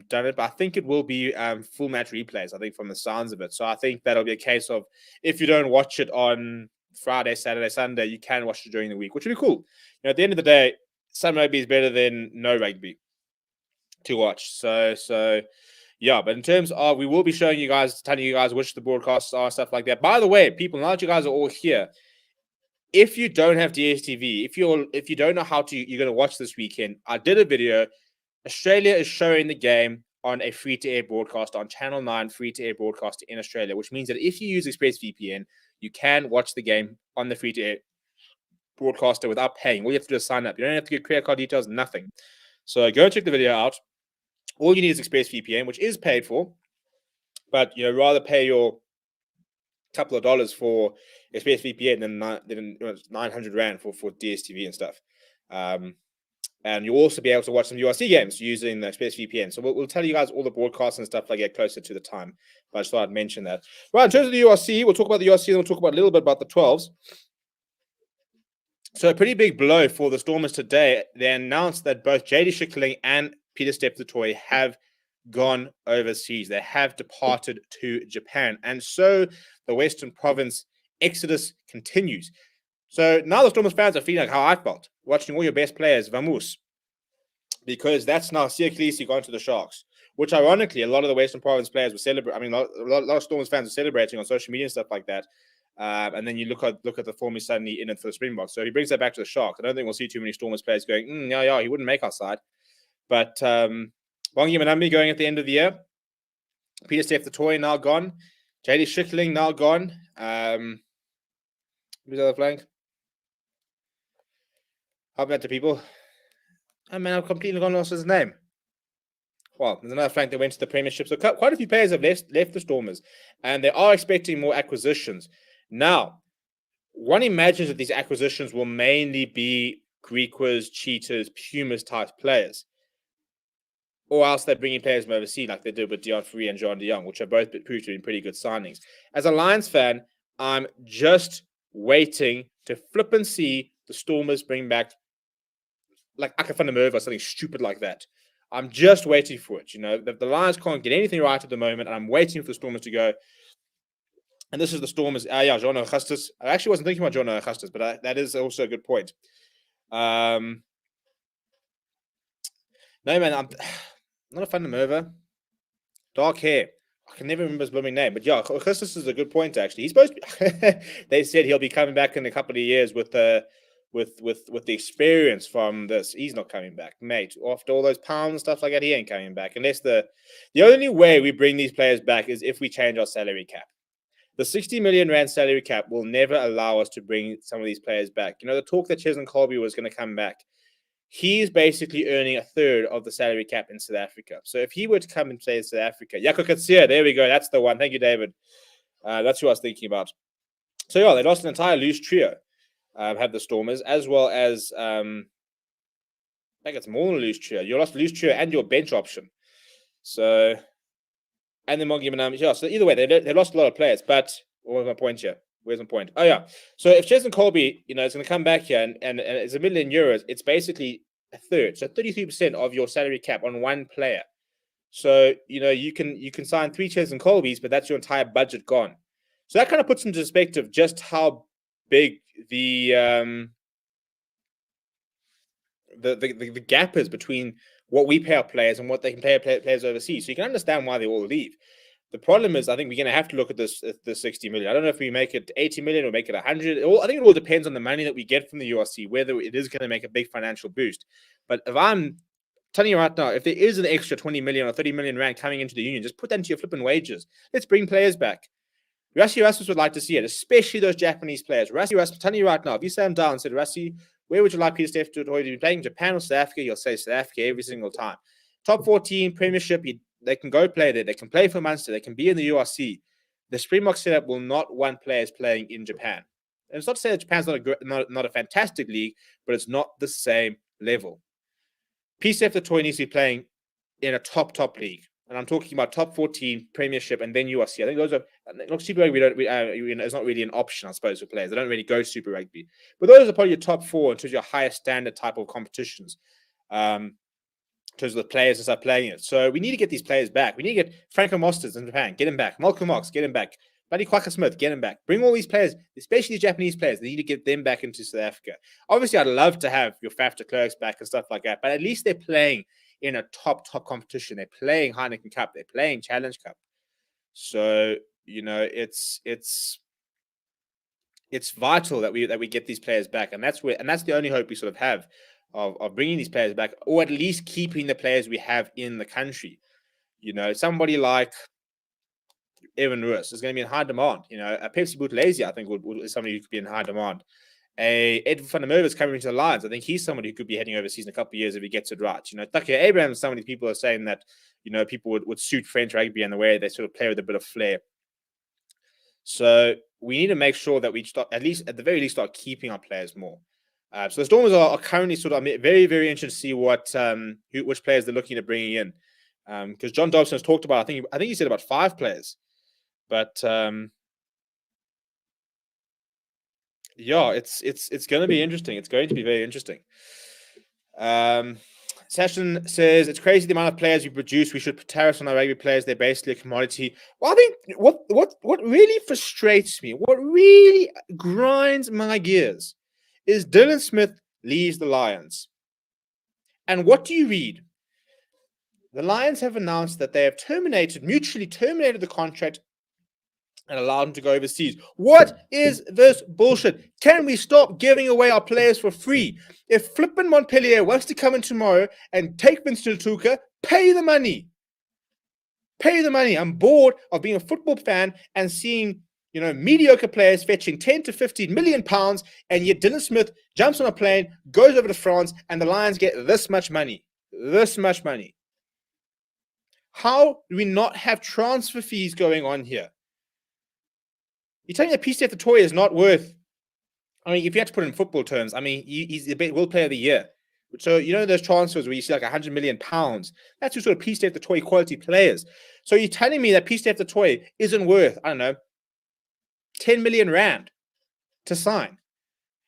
done it, but I think it will be full match replays, I think, from the sounds of it. So I think that'll be a case of if you don't watch it on Friday, Saturday, Sunday, you can watch it during the week, which would be cool. You know, at the end of the day, some rugby is better than no rugby to watch. So yeah, but in terms of, we will be showing you guys, telling you guys which the broadcasts are, stuff like that. By the way, people, now that you guys are all here, if you don't have DSTV, if you don't know how you're going to watch this weekend, I did a video. Australia is showing the game on a free-to-air broadcast on Channel 9 free-to-air broadcast in Australia, which means that if you use ExpressVPN, you can watch the game on the free-to-air broadcaster without paying. All you have to do is sign up. You don't have to get credit card details, nothing. So go check the video out. All you need is ExpressVPN, which is paid for, but rather pay your couple of dollars for ExpressVPN than 900 Rand for DSTV and stuff. And you'll also be able to watch some URC games using the ExpressVPN. So we'll tell you guys all the broadcasts and stuff like that closer to the time. But I just thought I'd mention that. Right, in terms of the URC, we'll talk about the URC and we'll talk about a little bit about the 12s. So a pretty big blow for the Stormers today. They announced that both JD Schickerling and Peter Step-Toy have gone overseas. They have departed to Japan. And so the Western Province exodus continues. So now the Stormers fans are feeling like how I felt watching all your best players, Vamos, because that's now Sia Khaleesi gone to the Sharks, which ironically, a lot of the Western Province players were celebrating. I mean, a lot of Stormers fans were celebrating on social media and stuff like that. And then you look at the form he's suddenly in it for the Springboks. So he brings that back to the Sharks. I don't think we'll see too many Stormers players going, yeah, he wouldn't make our side. But Bongi Manambi going at the end of the year. Peter Steph the Toy now gone. JD Schickling now gone. Who's the other flank? How about the people? Oh man, I've completely gone lost his name. Well, there's another flank that went to the Premiership. So quite a few players have left the Stormers, and they are expecting more acquisitions. Now, one imagines that these acquisitions will mainly be Griquas, Cheetahs, Pumas type players. Or else they're bringing players from overseas, like they did with Dion Free and John de Jong, which have both proved to be pretty good signings. As a Lions fan, I'm just waiting to flip and see the Stormers bring back like Aka van der Merwe or something stupid like that. I'm just waiting for it. The Lions can't get anything right at the moment, and I'm waiting for the Stormers to go. And this is the Stormers. John Augustus. I actually wasn't thinking about John Augustus, but that is also a good point. No, man, I'm not a fan of Merva. Dark hair. I can never remember his blooming name. But yeah, Augustus is a good point, actually. He's supposed to be they said he'll be coming back in a couple of years with the experience from this. He's not coming back, mate. After all those pounds and stuff like that, he ain't coming back. Unless the only way we bring these players back is if we change our salary cap. The 60 million rand salary cap will never allow us to bring some of these players back. The talk that Cheslin Colby was going to come back. He's basically earning a third of the salary cap in South Africa. So if he were to come and play in South Africa, Jaco Katsia, there we go. That's the one. Thank you, David. That's who I was thinking about. So yeah, they lost an entire loose trio. Have the Stormers, as well as I think it's more than a loose trio. You lost a loose trio and your bench option. So, and then Mongi Manam. Yeah, so either way, they lost a lot of players. But what was my point here? Where's my point? Oh yeah. So if Cheslin Colby, is going to come back here and it's €1 million, it's basically a third. So 33% of your salary cap on one player. So you can sign 3 Cheslin Colbys, but that's your entire budget gone. So that kind of puts into perspective just how big the gap is between what we pay our players and what they can pay players overseas. So you can understand why they all leave. The problem is, I think we're going to have to look at this 60 million. I don't know if we make it 80 million or make it 100. I think it all depends on the money that we get from the URC, whether it is going to make a big financial boost. But if I'm telling you right now, if there is an extra 20 million or 30 million rand coming into the union, just put that into your flipping wages. Let's bring players back. Rassi Rasmus would like to see it, especially those Japanese players. Rassi Rasmus, I'm telling you right now, if you sat him down and said, Rassi, where would you like Peter Steph to be playing? Japan or South Africa? He'll say South Africa every single time. Top 14 Premiership, they can go play there. They can play for Munster. They can be in the URC. The Springbok setup will not want players playing in Japan. And it's not to say that Japan's not a fantastic league, but it's not the same level. PCF the Toy needs to be playing in a top league. And I'm talking about top 14 Premiership and then URC. I think those are Super Rugby. It's not really an option, I suppose, for players. They don't really go Super Rugby, but those are probably your top 4 in terms of your highest standard type of competitions. In terms of the players that start playing it. So we need to get these players back. We need to get Franco Mosters in Japan, get him back. Malcolm Mox, get him back. Buddy Quacker Smith, get him back. Bring all these players, especially these Japanese players. They need to get them back into South Africa. Obviously, I'd love to have your Faf de Klerks back and stuff like that, but at least they're playing in a top competition. They're playing Heineken Cup. They're playing Challenge Cup. So, it's vital that we get these players back. And that's the only hope we sort of have of bringing these players back, or at least keeping the players we have in the country. Somebody like Evan Roos is going to be in high demand. A Pepsi Buthelezi, I think, is somebody who could be in high demand. Ed van der Merwe is coming into the Lions. I think he's somebody who could be heading overseas in a couple of years if he gets it right. Takia Abraham is somebody people are saying that, people would suit French rugby and the way they sort of play with a bit of flair. So we need to make sure that we start, at the very least, start keeping our players more. So the Stormers are currently sort of very, very interested to see which players they're looking at bringing in. Because John Dobson has talked about, I think he said about 5 players. But yeah, it's going to be interesting. It's going to be very interesting. Session says it's crazy the amount of players we produce. We should put tariffs on our rugby players. They're basically a commodity. Well, I think what really frustrates me, what really grinds my gears, is Dylan Smith leaves the Lions. And what do you read? The Lions have announced that they have mutually terminated the contract and allowed him to go overseas. What is this bullshit? Can we stop giving away our players for free? If flippin' Montpellier wants to come in tomorrow and take Vincent Tuka, pay the money. Pay the money. I'm bored of being a football fan and seeing, mediocre players fetching 10 to 15 million pounds, and yet Dylan Smith jumps on a plane, goes over to France, and the Lions get this much money. This much money. How do we not have transfer fees going on here? You're telling me that PCF the toy is not worth, if you had to put it in football terms, he's the World Player of the Year. So, those transfers where you see like 100 million pounds, that's your sort of PCF the toy quality players. So you're telling me that PCF the toy isn't worth, 10 million rand to sign.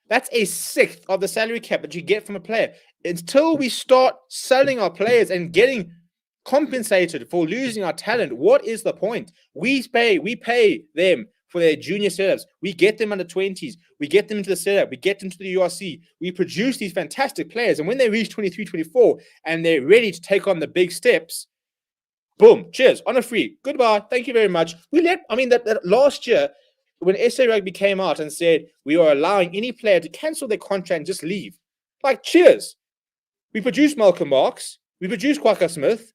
That's a sixth of the salary cap that you get from a player. Until we start selling our players and getting compensated for losing our talent, what is the point? We pay them for their junior setups. We get them under 20s. We get them into the setup. We get them to the URC. We produce these fantastic players. And when they reach 23, 24, and they're ready to take on the big steps, boom, cheers, on a free. Goodbye. Thank you very much. That last year, when SA Rugby came out and said we are allowing any player to cancel their contract and just leave, cheers. We produce Malcolm Marx. We produce Kwaka Smith.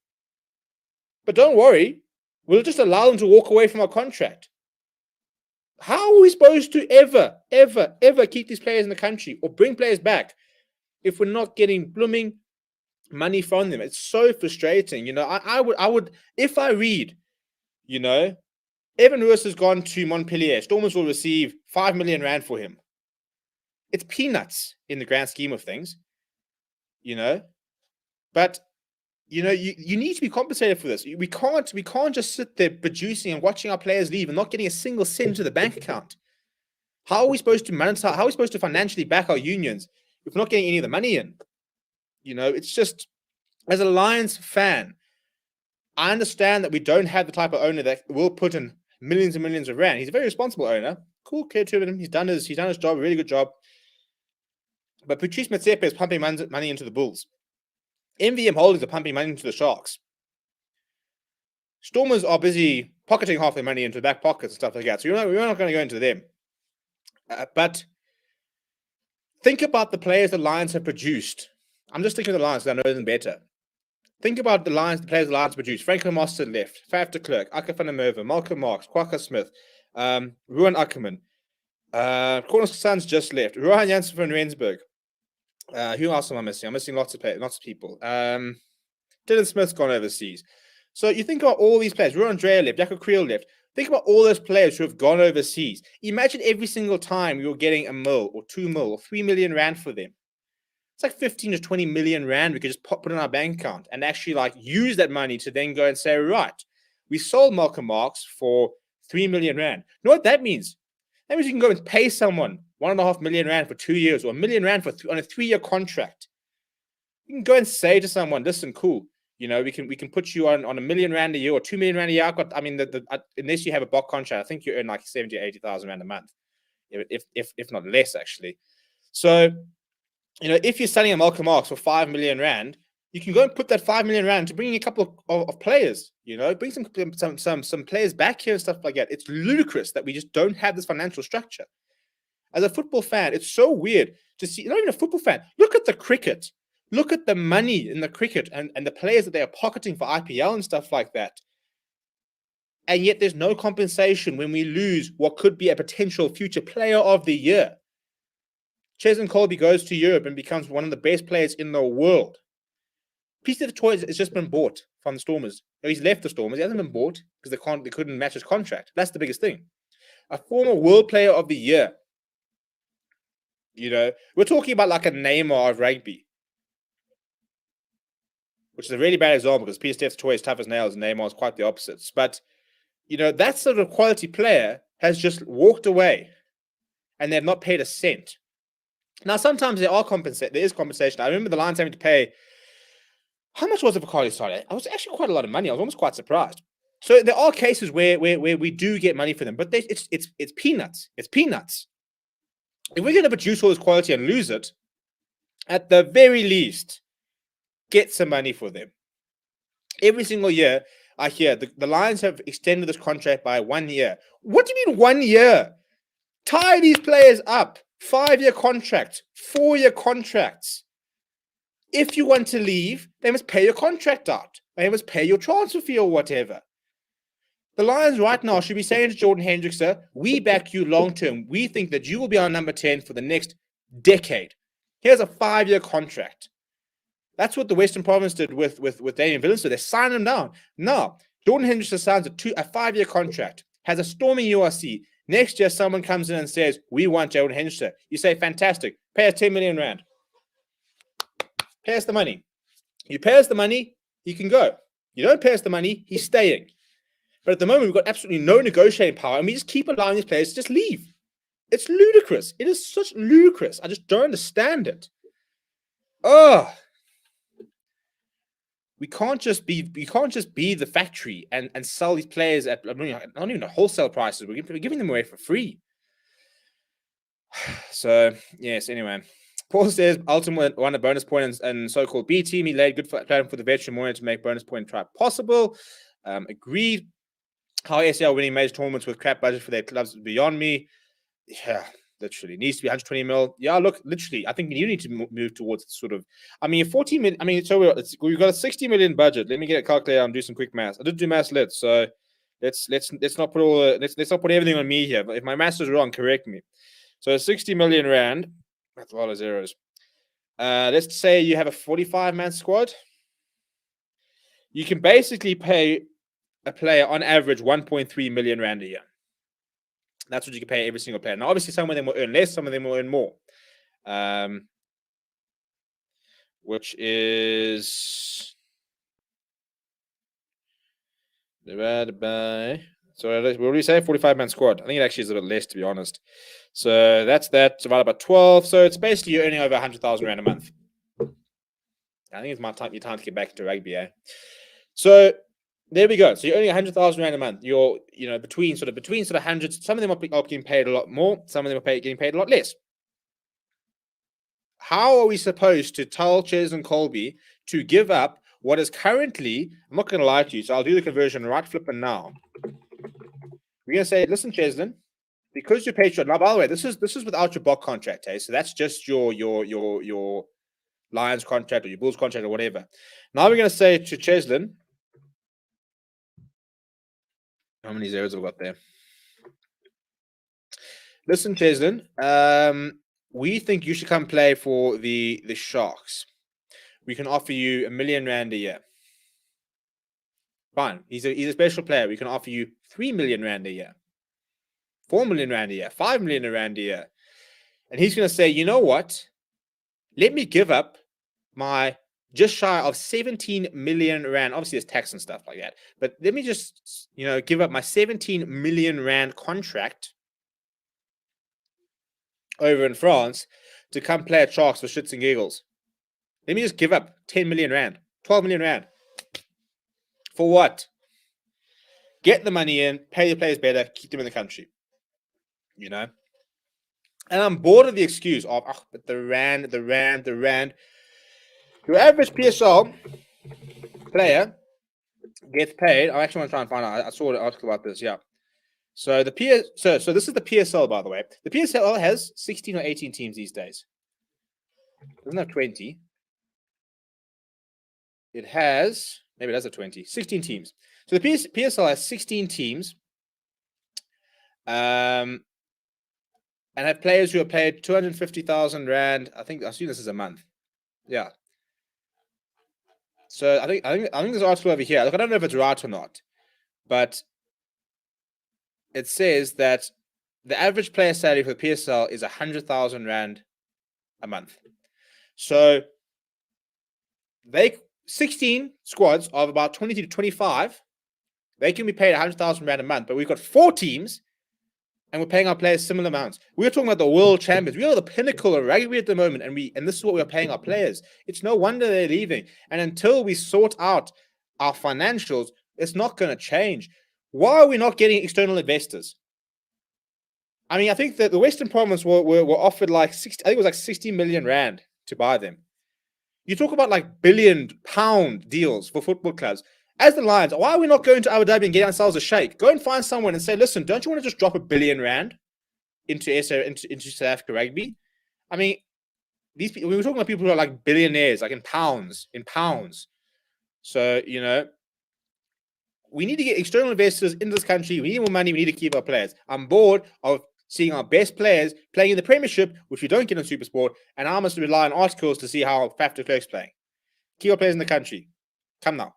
But don't worry, we'll just allow them to walk away from our contract. How are we supposed to ever keep these players in the country or bring players back if we're not getting blooming money from them? It's so frustrating. I would, if I read, Evan Lewis has gone to Montpellier. Stormers will receive 5 million rand for him. It's peanuts in the grand scheme of things, But you need to be compensated for this. We can't just sit there producing and watching our players leave and not getting a single cent to the bank account. How are we supposed to monetize? How are we supposed to financially back our unions if we're not getting any of the money in? It's just, as a Lions fan, I understand that we don't have the type of owner that will put in millions and millions of rand. He's a very responsible owner. Cool, clear to him. He's done his job, a really good job. But Patrice Motsepe is pumping money into the Bulls. MVM Holdings are pumping money into the Sharks. Stormers are busy pocketing half their money into the back pockets and stuff like that. So we're not going to go into them. But think about the players the Lions have produced. I'm just thinking of the Lions because I know them better. Think about the players the Lions produced. Franco Mostert left. Faf de Klerk, Aka van der Merwe, Malcolm Marx, Kwaka Smith, Ruan Ackerman. Corners Sons just left. Rohan Janssen from Rensburg. Who else am I missing? I'm missing lots of people. Dylan Smith's gone overseas. So you think about all these players. Ruan Andrea left. Jaco Creel left. Think about all those players who have gone overseas. Imagine every single time you're getting $1 million or 2 million or 3 million rand for them. It's like 15 to 20 million rand we could just put in our bank account and actually use that money to then go and say, right, we sold Malcolm Marx for 3 million rand. You know what that means? That means you can go and pay someone 1.5 million rand for 2 years or 1 million rand on a 3-year contract. You can go and say to someone, listen, cool, we can put you on 1 million rand a year or 2 million rand a year. Unless you have a Bok contract, I think you earn like 70 or 80,000 rand a month, if not less actually. So, if you're selling a Malcolm Marx for 5 million rand, you can go and put that 5 million rand to bring in a couple of players, bring some players back here and stuff like that. It's ludicrous that we just don't have this financial structure. As a football fan, it's so weird to see, not even a football fan, look at the cricket. Look at the money in the cricket and the players that they are pocketing for IPL and stuff like that. And yet there's no compensation when we lose what could be a potential future player of the year. Cheslin Colby goes to Europe and becomes one of the best players in the world. Piece of the toy has just been bought from the Stormers. He's left the Stormers. He hasn't been bought because they couldn't match his contract. That's the biggest thing. A former world player of the year. We're talking about like a Neymar of rugby, which is a really bad example because Peter Steph's toy is tough as nails and Neymar is quite the opposites. But, that sort of quality player has just walked away and they've not paid a cent. Now, sometimes there is compensation. I remember the Lions having to pay, how much was it for Carly Sade? It was actually quite a lot of money. I was almost quite surprised. So there are cases where we do get money for them, but it's peanuts. It's peanuts. If we're going to produce all this quality and lose it, at the very least, get some money for them. Every single year, I hear the Lions have extended this contract by 1 year. What do you mean 1 year? Tie these players up. 5-year contracts, 4-year contracts. If you want to leave, they must pay your contract out. They must pay your transfer fee or whatever. The Lions right now should be saying to Jordan Hendricks, we back you long term. We think that you will be our number 10 for the next decade. Here's a 5-year contract. That's what the Western Province did with Damian Willemse. They signed him down. Now, Jordan Hendricks signs a 5-year contract, has a storming URC. Next year, someone comes in and says, we want Jordan Hendricks. You say, fantastic. Pay us 10 million rand. Pay us the money. You pay us the money, he can go. You don't pay us the money, he's staying. But at the moment, we've got absolutely no negotiating power, and we just keep allowing these players to just leave. It's ludicrous. It is such ludicrous. I just don't understand it. Oh, we can't just be the factory and sell these players at not even at wholesale prices. We're giving them away for free. So yes, anyway. Paul says Alton won a bonus point and so-called B team. He laid good plan for the veteran wanted to make bonus point try possible. Agreed. How SL winning major tournaments with crap budget for their clubs is beyond me. Yeah, literally needs to be 120 mil. Yeah, look, literally, I think you need to move towards sort of. I mean, 14 million. I mean, so we've got a 60 million budget. Let me get a calculator and do some quick maths. I did do maths lit, so let's not put let's not put everything on me here. But if my maths is wrong, correct me. So 60 million rand. That's a lot of zeros. Let's say you have a 45-man squad. You can basically pay a player on average 1.3 million rand a year. That's what you can pay every single player. Now, obviously, some of them will earn less, some of them will earn more. Which is divided by. So what do we say? 45-man squad. I think it actually is a bit less, to be honest. So that's that divided by 12. So it's basically you're earning over 100,000 rand a month. I think it's your time to get back into rugby, eh? So there we go. So you're earning 100,000 rand a month. You're between sort of hundreds. Some of them are getting paid a lot more. Some of them are getting paid a lot less. How are we supposed to tell Cheslin Colby to give up what is currently? I'm not going to lie to you. So I'll do the conversion right flipping now. We're going to say, listen, Cheslin, because you're paid short. Now, by the way, this is without your Bok contract, eh? So that's just your Lions contract or your Bulls contract or whatever. Now we're going to say to Cheslin, how many zeros have we got there? Listen, Cheslin, we think you should come play for the Sharks. We can offer you R1 million a year. Fine. He's a special player. We can offer you 3 million rand a year, 4 million rand a year, 5 million rand a year. And he's going to say, you know what? Let me give up my just shy of 17 million rand. Obviously, there's tax and stuff like that. But let me just, give up my 17 million rand contract over in France to come play at Sharks for shits and giggles. Let me just give up 10 million rand, 12 million rand. For what? Get the money in, pay the players better, keep them in the country. And I'm bored of the excuse of, but the rand. Your average PSL player gets paid. I actually want to try and find out. I saw an article about this. Yeah. So so this is the PSL, by the way. The PSL has 16 or 18 teams these days. It doesn't have 20. It has, maybe it has a 20, 16 teams. So the PSL has 16 teams. And have players who are paid 250,000 rand. I assume this is a month. Yeah. So I think there's an article over here. Look, I don't know if it's right or not, but it says that the average player salary for the PSL is 100,000 rand a month. So 16 squads of about 20 to 25, they can be paid 100,000 rand a month, but we've got 4 teams and we're paying our players similar amounts. We're talking about the world champions. We are the pinnacle of rugby at the moment, and this is what we're paying our players. It's no wonder they're leaving. And until we sort out our financials, it's not going to change. Why are we not getting external investors? I mean, I think that the Western Province were offered like 60, I think it was like 60 million rand to buy them. You talk about like £1 billion deals for football clubs. As the Lions, why are we not going to Abu Dhabi and get ourselves a shake? Go and find someone and say, listen, don't you want to just drop £1 billion into South Africa rugby? I mean, these people, we were talking about people who are like billionaires, like in pounds. So, we need to get external investors into this country. We need more money. We need to keep our players. I'm bored of seeing our best players playing in the Premiership, which we don't get on SuperSport, and I must rely on articles to see how Faf de Klerk's playing. Keep our players in the country. Come now.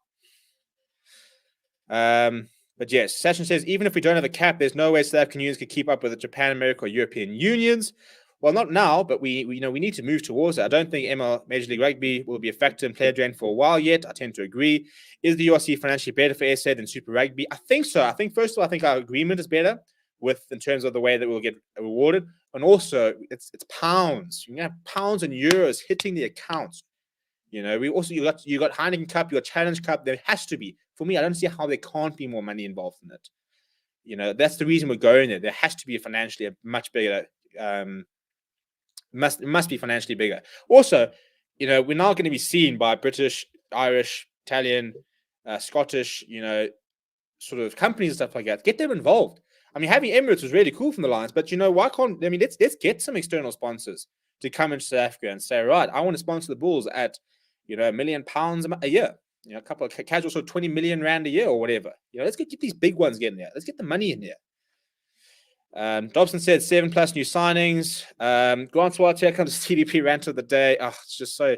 But yes, Sachin says, even if we don't have a cap, there's no way South African unions could keep up with the Japan, America, or European unions. Well, not now, but we need to move towards it. I don't think Major League Rugby will be a factor in player drain for a while yet. I tend to agree. Is the URC financially better for SA than Super Rugby? I think so. I think, first of all, I think our agreement is better in terms of the way that we'll get rewarded. And also, it's pounds. You have pounds and euros hitting the accounts. We also, you got Heineken Cup, you got Challenge Cup. There has to be. For me, I don't see how there can't be more money involved in it. That's the reason we're going there. There has to be a much bigger must be financially bigger. Also, we're now going to be seen by British, Irish, Italian, Scottish, sort of companies and stuff like that. Get them involved. I mean, having Emirates was really cool from the Lions, but why can't? I mean, let's get some external sponsors to come into South Africa and say, right, I want to sponsor the Bulls at £1 million a year. A couple of casual, so 20 million rand a year or whatever. Let's get these big ones getting there. Let's get the money in there. Dobson said 7+ new signings. Grant Swart, here comes TDP rant of the day. It's just so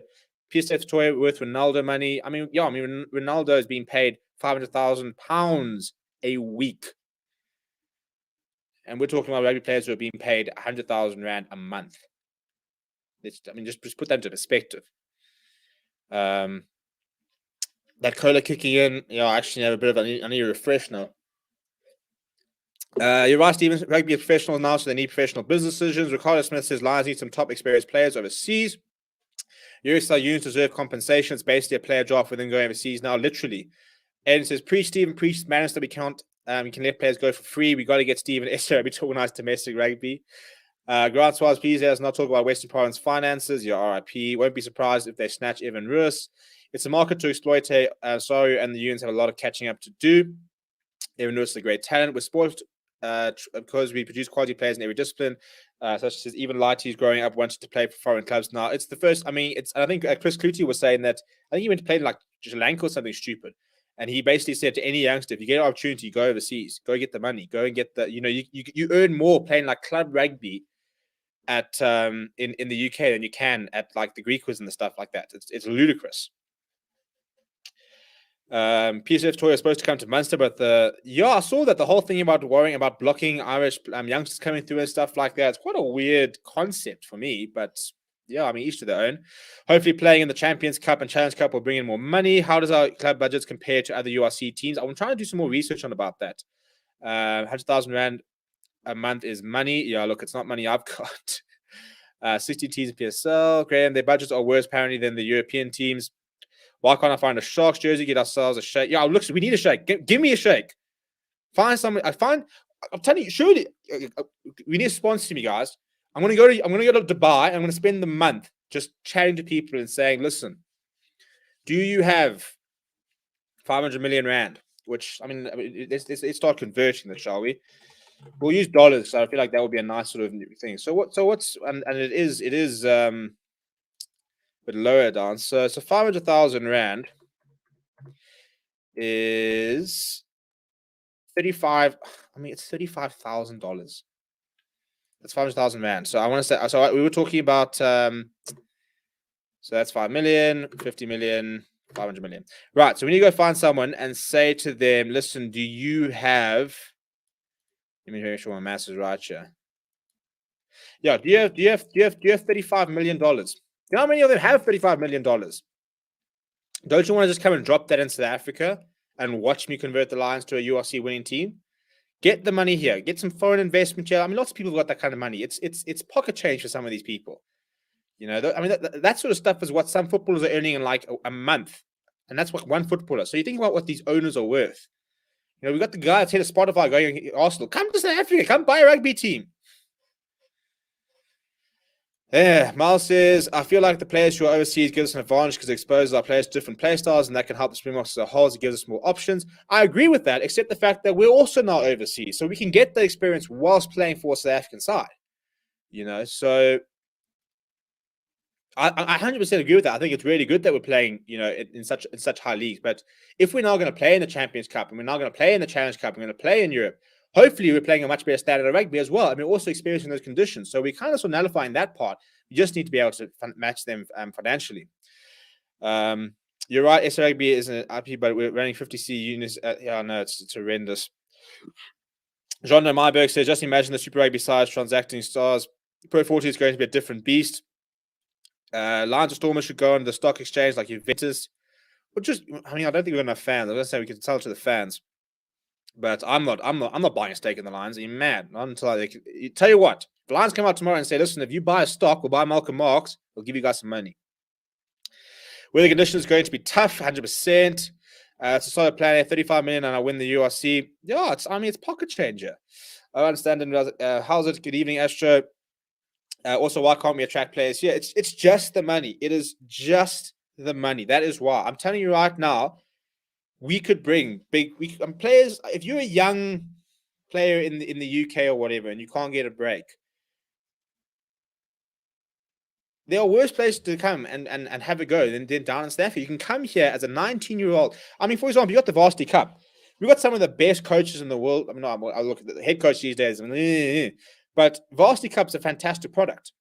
PSF toy worth Ronaldo money. I mean, Ronaldo is being paid £500,000 a week. And we're talking about rugby players who are being paid 100,000 rand a month. Just put that into perspective. That cola kicking in, I actually have a bit of I need to refresh now. You're right, Stephen. Rugby is professional now, so they need professional business decisions. Ricardo Smith says Lions need some top experienced players overseas. USL unions deserve compensation. It's basically a player draft within going overseas now, literally. Eden says, preach, Stephen, preach madness that we can't. We can let players go for free. We got to get Stephen SRB to organize domestic rugby. Grant Swaz, please let us not talk about Western Province finances. Your RIP. Won't be surprised if they snatch Evan Russ. It's a market to exploit. Sorry, and the unions have a lot of catching up to do. Evan Russ is a great talent. We're spoiled because we produce quality players in every discipline. Such as even Lighty's growing up wanted to play for foreign clubs. Now it's the first. I mean, I think Chris Clutie was saying that. I think he went to play in like Sri Lanka or something stupid, and he basically said to any youngster, if you get an opportunity, go overseas, go get the money, go and get the. You earn more playing like club rugby at in the UK than you can at like the Greekers and the stuff like that. It's ludicrous. PSF Toy is supposed to come to Munster, but I saw that the whole thing about worrying about blocking Irish youngsters coming through and stuff like that. It's quite a weird concept for me, but yeah, I mean, each to their own. Hopefully, playing in the Champions Cup and Challenge Cup will bring in more money. How does our club budgets compare to other URC teams? I'm trying to do some more research on about that. 100,000 rand a month is money. Yeah, look, it's not money I've got. 60 teams in PSL. Graham, their budgets are worse apparently than the European teams. Why can't I find a Sharks jersey, get ourselves a shake? Yeah, look, we need a shake. Give me a shake. Find somebody. I'm telling you, surely we need a sponsor to me, guys. I'm gonna go to Dubai. I'm gonna spend the month just chatting to people and saying, listen, do you have 500 million rand? Which let's start converting that, shall we? We'll use dollars, so I feel like that would be a nice sort of thing. So what's and it is but lower down. So 500,000 rand is 35. I mean, it's $35,000. That's 500,000 rand. So I want to say. So we were talking about. So that's 5 million, 50 million, 500 million. Right. So we need to go find someone and say to them, listen, do you have? Let me make sure my math is right here. Yeah. Do you have $35 million? You know how many of them have $35 million? Don't you want to just come and drop that in South Africa and watch me convert the Lions to a URC winning team? Get the money here. Get some foreign investment here. I mean, lots of people have got that kind of money. It's pocket change for some of these people. That sort of stuff is what some footballers are earning in like a month. And that's what one footballer. So you think about what these owners are worth. We got the guy that's here to Spotify going, Arsenal, come to South Africa, come buy a rugby team. Yeah, Miles says, I feel like the players who are overseas gives us an advantage because it exposes our players to different play styles, and that can help the Springboks as a whole. It gives us more options. I agree with that, except the fact that we're also now overseas, so we can get the experience whilst playing for South African side. So I 100% agree with that. I think it's really good that we're playing, in such high leagues. But if we're now going to play in the Champions Cup and we're now going to play in the Challenge Cup, we're going to play in Europe. Hopefully, we're playing a much better standard of rugby as well. I mean, also experiencing those conditions. So we kind of sort of nullifying that part. We just need to be able to match them financially. You're right. SA Rugby is an IP, but we're running 50C units. Yeah, no, it's horrendous. Jean Myberg says, just imagine the Super Rugby size transacting stars. Pro 40 is going to be a different beast. Lions or Stormers should go on the stock exchange like Juventus. I don't think we're gonna have fans. I was gonna say we could tell it to the fans, but I'm not buying a stake in the Lions. Are you mad? Not until tell you what. If the Lions come out tomorrow and say, listen, if you buy a stock, we'll buy Malcolm Marx, we'll give you guys some money. Weather conditions is going to be tough, 100%. It's a solid plan, 35 million, and I win the URC. Yeah, it's pocket changer. I understand. How's it? Good evening, Astro. Also, why can't we attract players here? It's just the money. It is just the money. That is why. I'm telling you right now, we could bring big players. If you're a young player in the UK or whatever, and you can't get a break, there are worse places to come and have a go than down in Stafford. You can come here as a 19-year-old. I mean, for example, you got the Varsity Cup. We've got some of the best coaches in the world. I mean, I look at the head coach these days. But Varsity Cup's a fantastic product.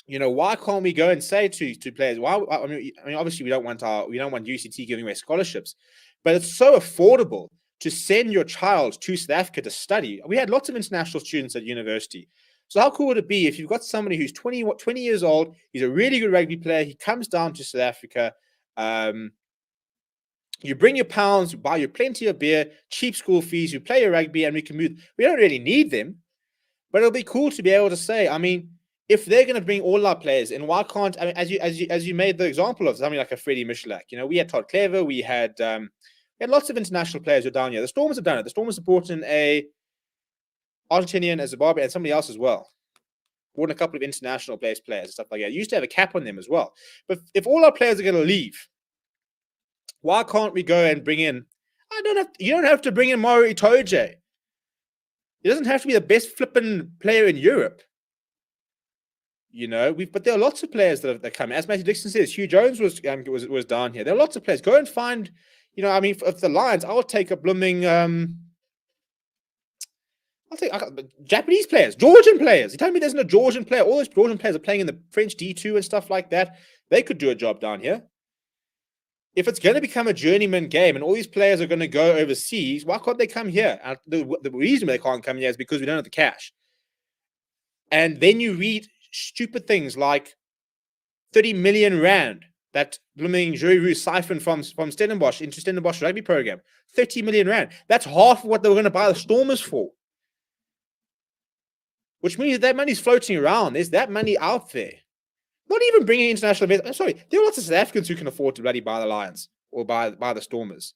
Why can't we go and say to players? Why? I mean, obviously we don't want UCT giving away scholarships, but it's so affordable to send your child to South Africa to study. We had lots of international students at university. So how cool would it be if you've got somebody who's 20 years old, he's a really good rugby player, he comes down to South Africa, you bring your pounds, buy you plenty of beer, cheap school fees, you play your rugby, and we can move. We don't really need them, but it'll be cool to be able to say, I mean, if they're going to bring all our players, and why can't, I mean, as you made the example of something like a Freddie Michalak, we had Todd Clever, we had lots of international players who are down here. The Stormers have done it. The Stormers have brought in a Argentinian, a Zimbabwe, and somebody else as well. Brought in a couple of international players and stuff like that. You used to have a cap on them as well. But if all our players are going to leave, why can't we go and bring in? You don't have to bring in Mauro Itoje. He doesn't have to be the best flipping player in Europe. But there are lots of players that come. As Matthew Dixon says, Hugh Jones was down here. There are lots of players. Go and find, I mean, if the Lions, I'll take a blooming, I'll take Japanese players, Georgian players. You tell me there's no Georgian player. All those Georgian players are playing in the French D2 and stuff like that. They could do a job down here. If it's going to become a journeyman game and all these players are going to go overseas, why can't they come here? The reason they can't come here is because we don't have the cash. And then you read stupid things like 30 million rand that blooming Juru siphoned from Stellenbosch into Stellenbosch rugby program. 30 million rand. That's half of what they were going to buy the Stormers for. Which means that money's floating around. There's that money out there. Not even bringing international events. I'm sorry, there are lots of South Africans who can afford to bloody buy the Lions or buy the Stormers.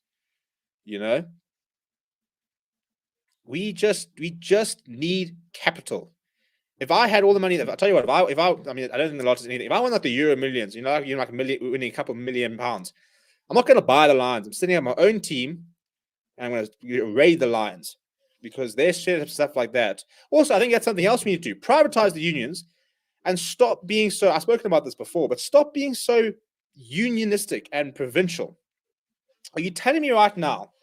We just need capital. If I had all the money, I'll tell you what. I mean, I don't think the lot is anything. If I won like the Euro Millions, like a million, winning a couple of £1 million, I'm not going to buy the Lions. I'm setting up my own team, and I'm going to raid the Lions because they're set up stuff like that. Also, I think that's something else we need to do: privatize the unions and stop being so. I've spoken about this before, but stop being so unionistic and provincial. Are you telling me right now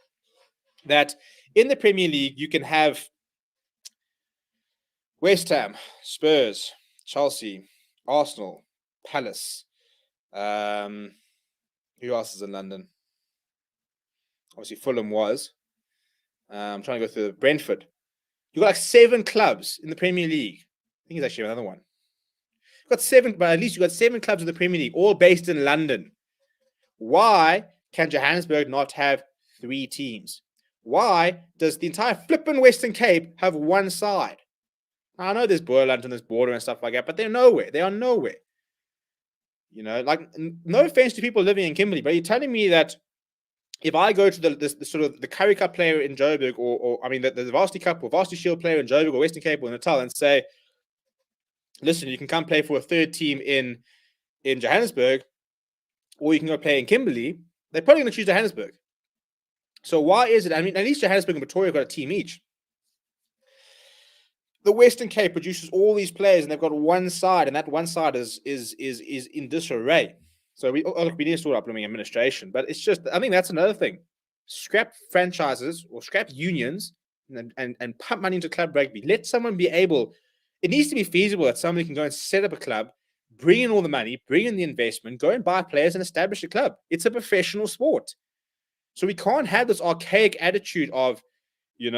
that in the Premier League you can have West Ham, Spurs, Chelsea, Arsenal, Palace. Who else is in London? Obviously, Fulham was. I'm trying to go through Brentford. You've got like 7 clubs in the Premier League. I think it's actually another one. You've got 7, but at least you've got 7 clubs in the Premier League, all based in London. Why can Johannesburg not have 3 teams? Why does the entire flippin' Western Cape have one side? I know there's Boerland and there's Border and stuff like that, but they're nowhere. They are nowhere. Like, no offense to people living in Kimberley, but you're telling me that if I go to the sort of the Currie Cup player in Joburg, or I mean the Varsity Cup or Varsity Shield player in Joburg or Western Cape or Natal and say, listen, you can come play for a third team in Johannesburg, or you can go play in Kimberley. They're probably going to choose Johannesburg. So why is it? I mean, at least Johannesburg and Pretoria got a team each. The Western Cape produces all these players, and they've got one side, and that one side is in disarray. So we need to sort out blooming administration, but it's just, I think that's another thing. Scrap franchises or scrap unions and pump money into club rugby. Let someone be able. It needs to be feasible that somebody can go and set up a club, bring in all the money, bring in the investment, go and buy players and establish a club. It's a professional sport. So we can't have this archaic attitude of, you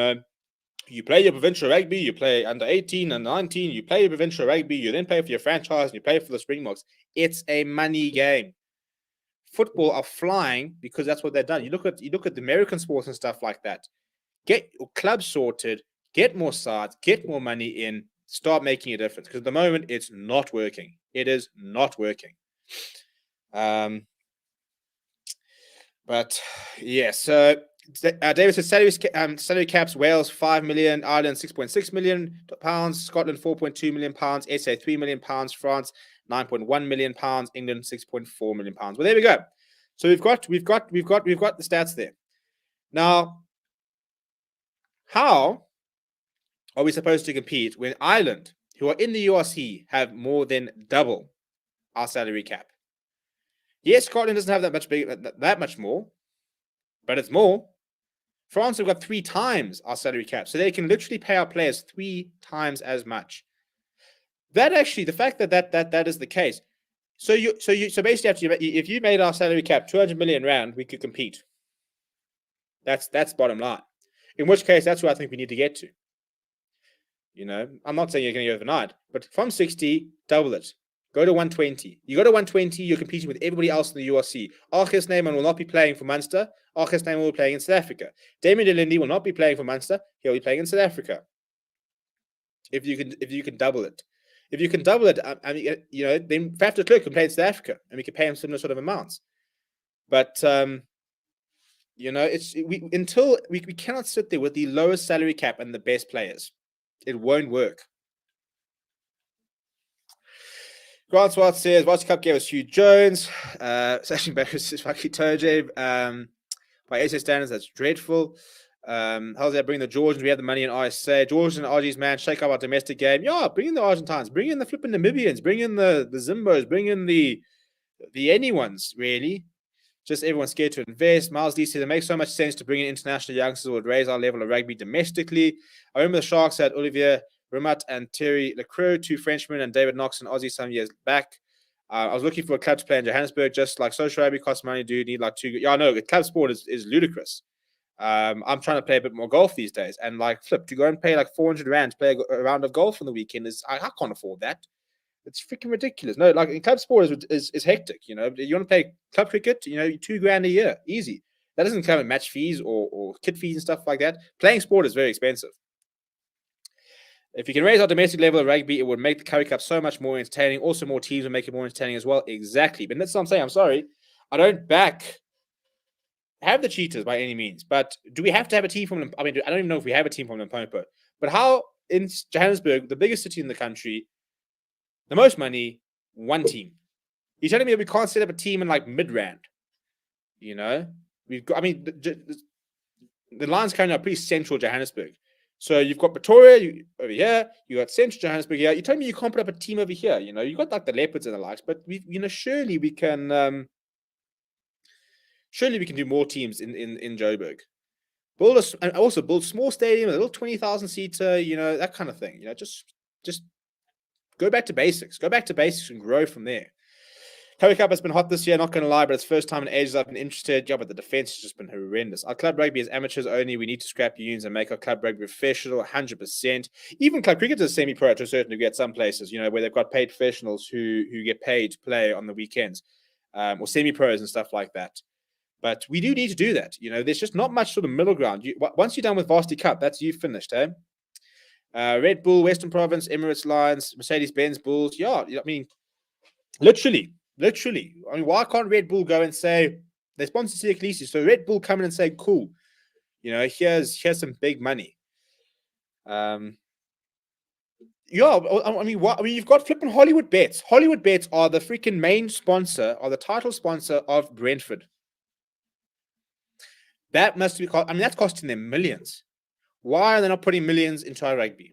play your provincial rugby, you play under 18 and 19, you play your provincial rugby, you then play for your franchise, and you play for the Springboks. It's a money game. Football are flying because that's what they've done. You look at the American sports and stuff like that. Get your club sorted, get more sides, get more money in, start making a difference. Because at the moment, it's not working. It is not working. But yeah, so David says salary caps: Wales 5 million, Ireland 6.6 million pounds, Scotland 4.2 million pounds, SA 3 million pounds, France 9.1 million pounds, England 6.4 million pounds. Well, there we go. So we've got the stats there. Now, how are we supposed to compete when Ireland, who are in the URC, have more than double our salary cap? Yes, Scotland doesn't have that much more, but it's more. France have got 3 times our salary cap, so they can literally pay our players 3 times as much. That actually, the fact that is the case. So basically, if you made our salary cap 200 million rand, we could compete. That's bottom line. In which case, that's what I think we need to get to. I'm not saying you're going to go overnight, but from 60, double it. Go to 120. You go to 120, you're competing with everybody else in the URC. Archis Neyman will not be playing for Munster. Archis Neyman will be playing in South Africa. Damien de Lindy will not be playing for Munster. He'll be playing in South Africa. If you can double it. If you can double it, then Faf de Klerk can play in South Africa, and we can pay him similar sort of amounts. But we cannot sit there with the lowest salary cap and the best players. It won't work. Grant Swart says, World Cup gave us Hugh Jones. It's actually embarrassing. It's fucking Toje. By SA standards, that's dreadful. How's that? Bring the Georgians. We have the money in ISA. Georgians and Aussies, man, shake up our domestic game. Yeah, bring in the Argentines. Bring in the flipping Namibians. Bring in the Zimbos. Bring in the anyones, really. Just everyone's scared to invest. Miles D says, it makes so much sense to bring in international youngsters who would raise our level of rugby domestically. I remember the Sharks had Olivier Ramat and Thierry Lecroix, 2 Frenchmen, and David Knox and Aussie some years back. I was looking for a club to play in Johannesburg, just like social rugby costs money, dude. Need like 2. Yeah, I know. The club sport is ludicrous. I'm trying to play a bit more golf these days, and to go and pay like 400 rand to play a round of golf on the weekend I can't afford that. It's freaking ridiculous. No, in club sport is hectic. You want to play club cricket, $2,000 a year, easy. That doesn't come with match fees or kit fees and stuff like that. Playing sport is very expensive. If you can raise our domestic level of rugby, it would make the Currie Cup so much more entertaining. Also, more teams would make it more entertaining as well. Exactly. But that's what I'm saying. I'm sorry. I don't have the cheaters by any means. But do we have to have a team from... I don't even know if we have a team from Limpopo. But how in Johannesburg, the biggest city in the country, the most money, 1 team? You're telling me that we can't set up a team in Midrand? We've got... the Lions currently are pretty central Johannesburg. So you've got Pretoria over here, you got Central Johannesburg here. You tell me you can't put up a team over here. You got the Leopards and the likes, but surely we can do more teams in Joburg. Build small stadium, a little 20,000 seater, that kind of thing. Just go back to basics. Go back to basics and grow from there. Currie Cup has been hot this year, not going to lie, but it's first time in ages I've been interested. Yeah, but the defense has just been horrendous. Our club rugby is amateurs only. We need to scrap unions and make our club rugby professional, 100%. Even club cricket is semi-pro to a certain degree at some places, where they've got paid professionals who get paid to play on the weekends, or semi-pros and stuff like that. But we do need to do that. There's just not much sort of middle ground. Once you're done with Varsity Cup, that's you finished, eh? Red Bull, Western Province, Emirates Lions, Mercedes-Benz Bulls. Yeah, literally. Why can't Red Bull go and say they sponsor Sia Khaleesi? So Red Bull come in and say, cool, here's some big money. Yeah, I mean, what? I mean, you've got flipping Hollywood Bets. Hollywood Bets are the freaking main sponsor, or the title sponsor of Brentford. That must be. I mean, that's costing them millions. Why are they not putting millions into our rugby?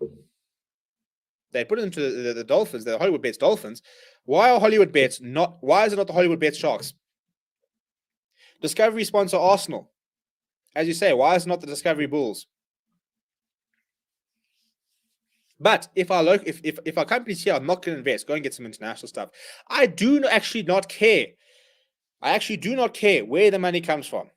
They put it into the Dolphins, the Hollywood Bets Dolphins. Why are Hollywood Bets not? Why is it not the Hollywood Bets Sharks? Discovery sponsor Arsenal. As you say, why is it not the Discovery Bulls? But if our companies here are not going to invest, go and get some international stuff. I do actually not care. I actually do not care where the money comes from.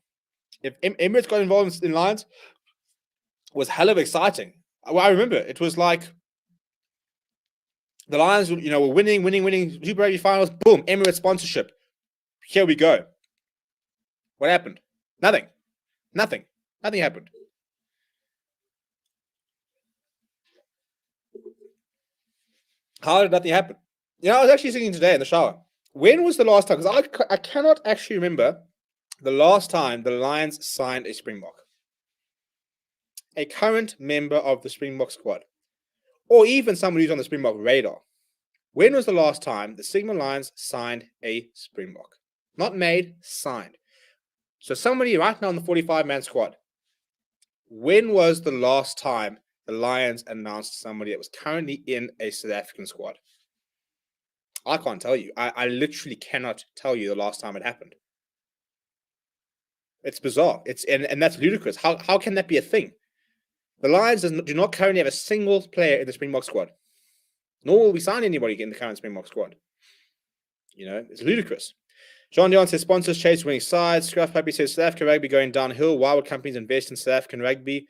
If Emirates got involved in Lions, it was hell of exciting. Well, I remember it was like the Lions, were winning Super Rugby finals. Boom, Emirates sponsorship. Here we go. What happened? Nothing happened. How did nothing happen? I was actually thinking today in the shower. When was the last time? Because I cannot actually remember the last time the Lions signed a Springbok, a current member of the Springbok squad, or even someone who's on the Springbok radar. When was the last time the Sigma Lions signed a Springbok? Not made, signed. So somebody right now on the 45-man squad, when was the last time the Lions announced somebody that was currently in a South African squad? I can't tell you. I literally cannot tell you the last time it happened. It's bizarre. And that's ludicrous. How can that be a thing? The Lions do not currently have a single player in the Springbok squad. Nor will we sign anybody in the current Springbok squad. It's ludicrous. John Dion says sponsors chase winning sides. Scruff Puppy says South African rugby going downhill. Why would companies invest in South African rugby?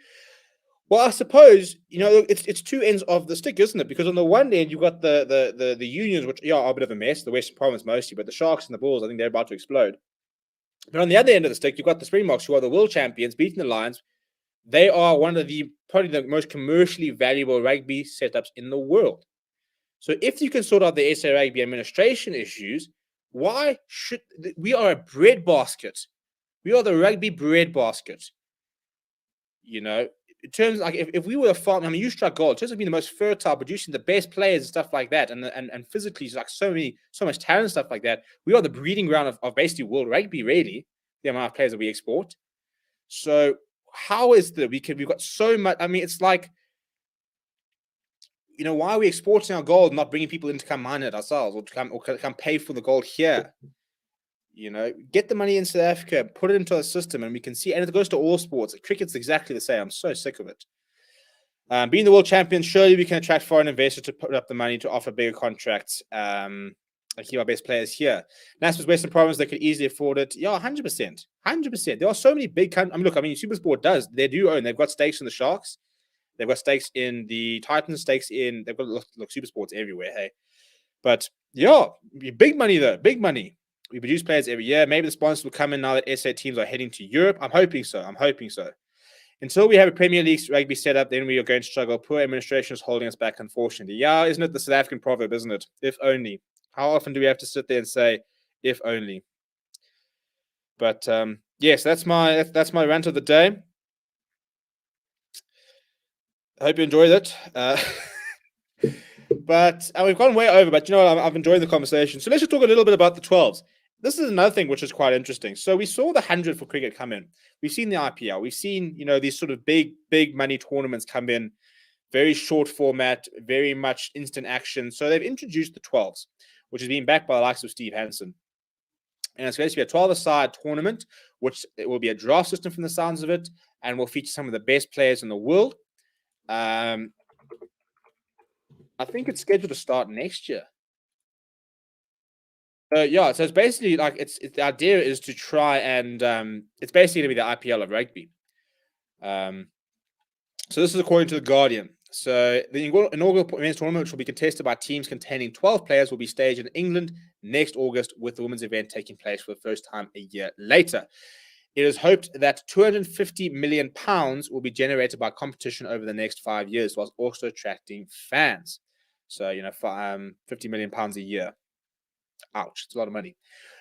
Well, I suppose it's two ends of the stick, isn't it? Because on the one end you've got the unions, which are a bit of a mess. The Western Province mostly, but the Sharks and the Bulls, I think they're about to explode. But on the other end of the stick, you've got the Springboks, who are the world champions, beating the Lions. They are one of probably the most commercially valuable rugby setups in the world. So if you can sort out the SA Rugby administration issues, why should we are a breadbasket? We are the rugby breadbasket. In terms like if we were a farm, I mean, you struck gold. In terms of being the most fertile, producing the best players and stuff like that, and physically, like so much talent and stuff like that, we are the breeding ground of basically world rugby. Really, the amount of players that we export. So how is that we've got so much? I mean, it's like, why are we exporting our gold, not bringing people in to come mine it ourselves, or to come pay for the gold here? Get the money in South Africa, put it into a system, and we can see. And it goes to all sports. Cricket's exactly the same. I'm so sick of it. Being the world champion, surely we can attract foreign investors to put up the money to offer bigger contracts. Keep our best players here. NASP's Western Province, they could easily afford it. Yeah, 100%. 100%. There are so many big countries. SuperSport does. They do own. They've got stakes in the Sharks. They've got stakes in the Titans, they've got SuperSports everywhere, hey. But yeah, big money though, big money. We produce players every year. Maybe the sponsors will come in now that SA teams are heading to Europe. I'm hoping so. Until we have a Premier League rugby set up, then we are going to struggle. Poor administration is holding us back, unfortunately. Yeah, isn't it the South African proverb, isn't it? If only. How often do we have to sit there and say, if only? But yes, that's my rant of the day. I hope you enjoyed it. But we've gone way over, but I've enjoyed the conversation. So let's just talk a little bit about the 12s. This is another thing which is quite interesting. So we saw the 100 for cricket come in. We've seen the IPL. We've seen, these sort of big money tournaments come in. Very short format, very much instant action. So they've introduced the 12s, which is being backed by the likes of Steve Hansen. And it's going to be a 12-a-side tournament, which it will be a draft system from the sounds of it, and will feature some of the best players in the world. I think it's scheduled to start next year. So it's basically like the idea is to try and it's basically going to be the IPL of rugby. So this is according to the Guardian. So the inaugural men's tournament, which will be contested by teams containing 12 players, will be staged in England next August, with the women's event taking place for the first time a year later. It is hoped that £250 million will be generated by competition over the next 5 years, whilst also attracting fans. So, £50 million a year. Ouch, it's a lot of money.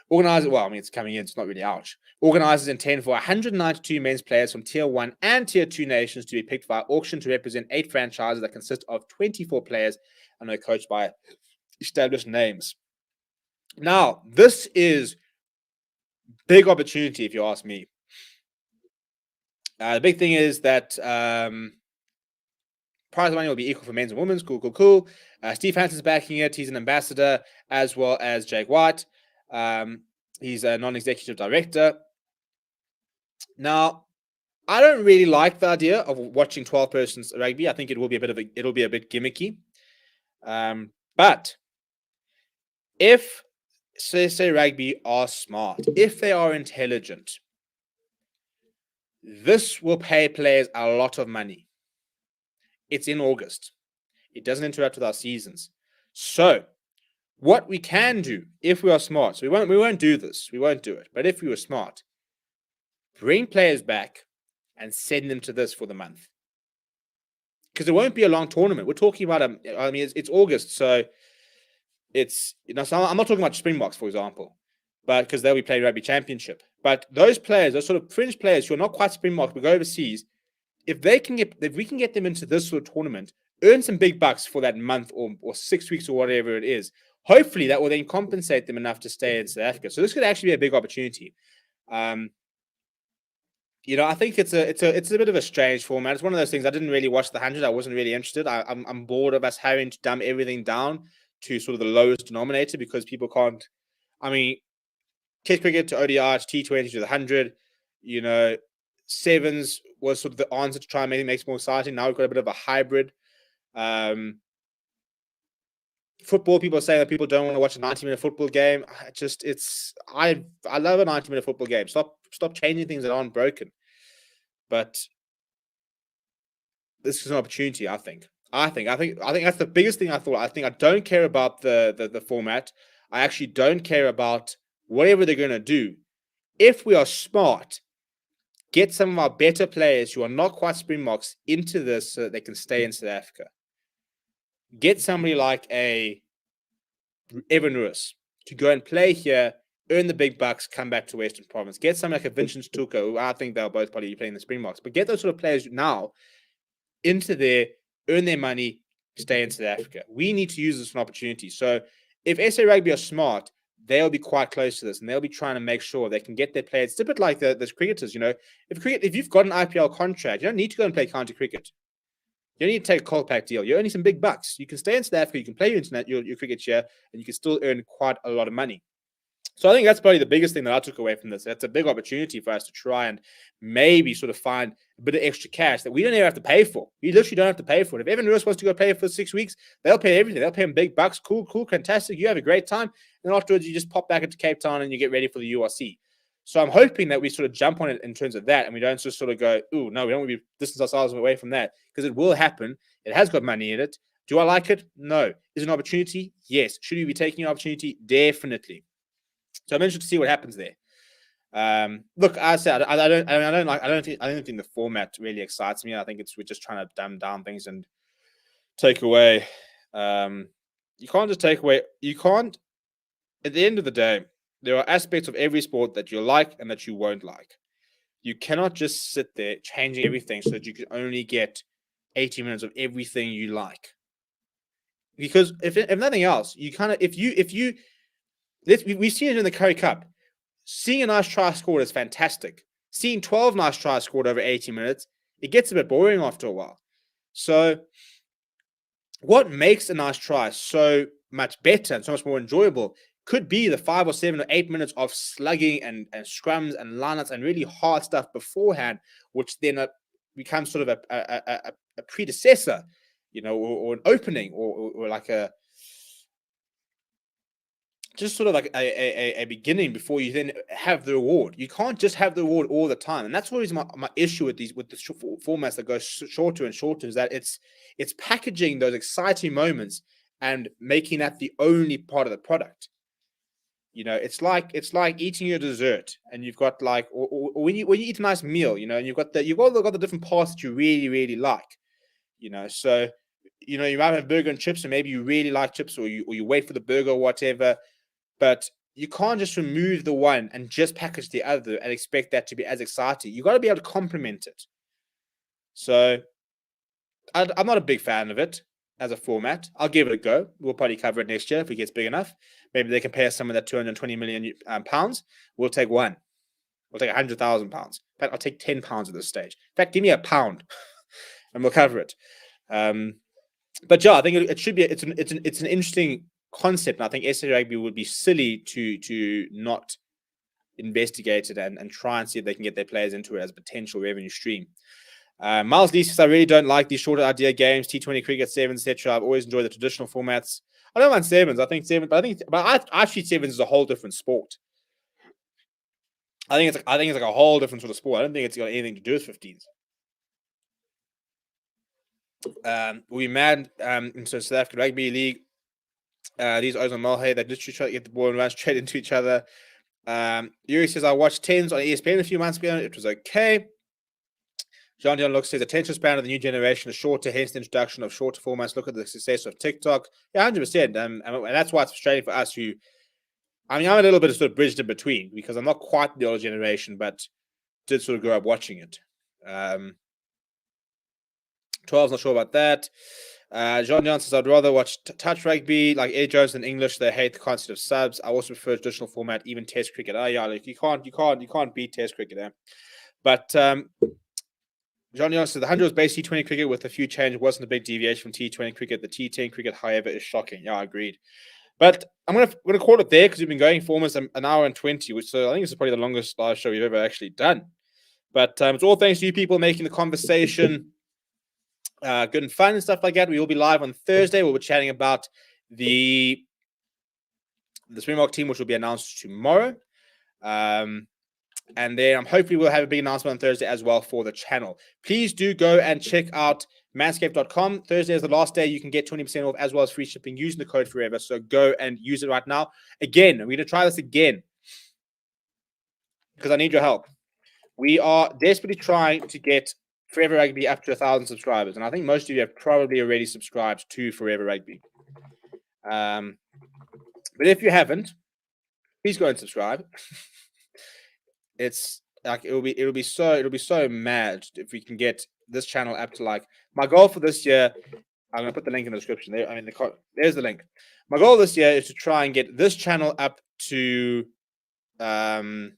Organizers, well, I mean, it's coming in, it's not really ouch. Organizers intend for 192 men's players from Tier 1 and Tier 2 nations to be picked via auction to represent 8 franchises that consist of 24 players and are coached by established names. Now, this is big opportunity, if you ask me. The big thing is that prize money will be equal for men's and women's. Cool. Steve Hanson's backing it. He's an ambassador, as well as Jake White. He's a non-executive director. Now, I don't really like the idea of watching 12 persons rugby. I think it will be it'll be a bit gimmicky. But if say rugby are smart, if they are intelligent, this will pay players a lot of money. It's in August. It doesn't interact with our seasons. So what we can do if we are smart, so we won't do this. We won't do it. But if we were smart, bring players back and send them to this for the month. Because it won't be a long tournament. We're talking about it's August, so it's so I'm not talking about Springboks, for example, but because they'll be playing Rugby Championship. But those players, those sort of fringe players who are not quite Springboks, but go overseas, if we can get them into this sort of tournament, earn some big bucks for that month or 6 weeks or whatever it is, hopefully that will then compensate them enough to stay in South Africa. So this could actually be a big opportunity. I think it's a bit of a strange format. It's one of those things. I didn't really watch the 100. I wasn't really interested. I'm bored of us having to dumb everything down to sort of the lowest denominator because people can't. I mean, Test cricket to ODI to T20 to the 100. Sevens was sort of the answer to try and make it more exciting. Now we've got a bit of a hybrid. Football, people are saying that people don't want to watch a 90-minute football game. I love a 90-minute football game. Stop changing things that aren't broken. But this is an opportunity, I think. I think that's the biggest thing I thought. I think I don't care about the format. I actually don't care about whatever they're going to do. If we are smart, get some of our better players who are not quite Springboks into this so that they can stay in South Africa. Get somebody like a Evan Lewis to go and play here, earn the big bucks, come back to Western Province. Get somebody like a Vincent Tuka, who I think they'll both probably be playing the Springboks. But get those sort of players now into there, earn their money, stay in South Africa. We need to use this as an opportunity. So if SA Rugby are smart, they'll be quite close to this, and they'll be trying to make sure they can get their players. It's a bit like the cricketers, If you've got an IPL contract, you don't need to go and play county cricket. You don't need to take a Colpack deal. You're earning some big bucks. You can stay in South Africa, you can play your cricket here, and you can still earn quite a lot of money. So I think that's probably the biggest thing that I took away from this. That's a big opportunity for us to try and maybe sort of find a bit of extra cash that we don't even have to pay for. We literally don't have to pay for it. If Evan Lewis wants to go play for 6 weeks, they'll pay everything. They'll pay him big bucks. Cool, fantastic. You have a great time. And afterwards, you just pop back into Cape Town and you get ready for the URC. So I'm hoping that we sort of jump on it in terms of that, and we don't just sort of go, "Ooh, no, we don't want to distance ourselves away from that," because it will happen. It has got money in it. Do I like it? No. Is it an opportunity? Yes. Should we be taking an opportunity? Definitely. So I'm interested to see what happens there. Look, I said I don't think the format really excites me. I think we're just trying to dumb down things and take away. You can't just take away. You can't. At the end of the day, there are aspects of every sport that you like and that you won't like. You cannot just sit there changing everything so that you can only get 80 minutes of everything you like. Because if nothing else, you kind of we've seen it in the Currie Cup. Seeing a nice try scored is fantastic. Seeing 12 nice tries scored over 80 minutes, it gets a bit boring after a while. So what makes a nice try so much better and so much more enjoyable could be the 5 or 7 or 8 minutes of slugging and scrums and lineouts and really hard stuff beforehand, which then becomes sort of a predecessor, or an opening or like just sort of like a beginning before you then have the reward. You can't just have the reward all the time. And that's always my issue with the formats that go shorter and shorter, is that it's packaging those exciting moments and making that the only part of the product. It's like eating your dessert, and you've got like, or when you eat a nice meal, and you've got the different parts that you really, really like, so, you might have burger and chips, and maybe you really like chips, or you wait for the burger or whatever. But you can't just remove the one and just package the other and expect that to be as exciting. You got to be able to complement it. So I'm not a big fan of it as a format. I'll give it a go. We'll probably cover it next year if it gets big enough. Maybe they can pay us some of that 220 million pounds. We'll take one. We'll take 100,000 pounds. In fact, I'll take 10 pounds at this stage. In fact, give me £1 and we'll cover it. But yeah, I think it should be. It's an interesting concept. And I think SA Rugby would be silly to not investigate it and try and see if they can get their players into it as a potential revenue stream. Miles Lee says, I really don't like these shorter idea games, T20 cricket, sevens, etc. I've always enjoyed the traditional formats. I don't mind sevens. I think seven, but I treat sevens as a whole different sport. I think it's like a whole different sort of sport. I don't think it's got anything to do with 15s. We'll be mad into South African Rugby League. These Oz on Mulhay, they literally try to get the ball and run straight into each other. Yuri says, I watched 10s on ESPN a few months ago. It was okay. John Looks says, attention span of the new generation is shorter, hence the introduction of shorter formats. Look at the success of TikTok. Yeah, 100%. And that's why it's frustrating for us who, I'm a little bit sort of bridged in between because I'm not quite the older generation, but did sort of grow up watching it. 12's not sure about that. John says, I'd rather watch touch rugby like Eddie Jones in English. They hate the concept of subs. I also prefer traditional format, even Test cricket. Oh yeah, like you can't beat Test cricket. Eh? But John Jones says the 100 was based T20 cricket with a few changes. Wasn't a big deviation from T20 cricket. The T10 cricket, however, is shocking. Yeah, I agreed. But I'm gonna call it there because we've been going for almost an hour and 20, which so I think this is probably the longest live show we've ever actually done. But it's all thanks to you people making the conversation good and fun and stuff like that. We will be live on Thursday. We'll be chatting about the Springbok team, which will be announced tomorrow. And then hopefully we'll have a big announcement on Thursday as well for the channel. Please do go and check out manscaped.com. Thursday is the last day. You can get 20% off as well as free shipping using the code forever. So go and use it right now. Again, we're going to try this again because I need your help. We are desperately trying to get Forever Rugby up to 1,000 subscribers. And I think most of you have probably already subscribed to Forever Rugby. But if you haven't, please go and subscribe. It's like it'll be so mad if we can get this channel up to like my goal for this year. I'm gonna put the link in the description there. I mean, there's the link. My goal this year is to try and get this channel up to 10,000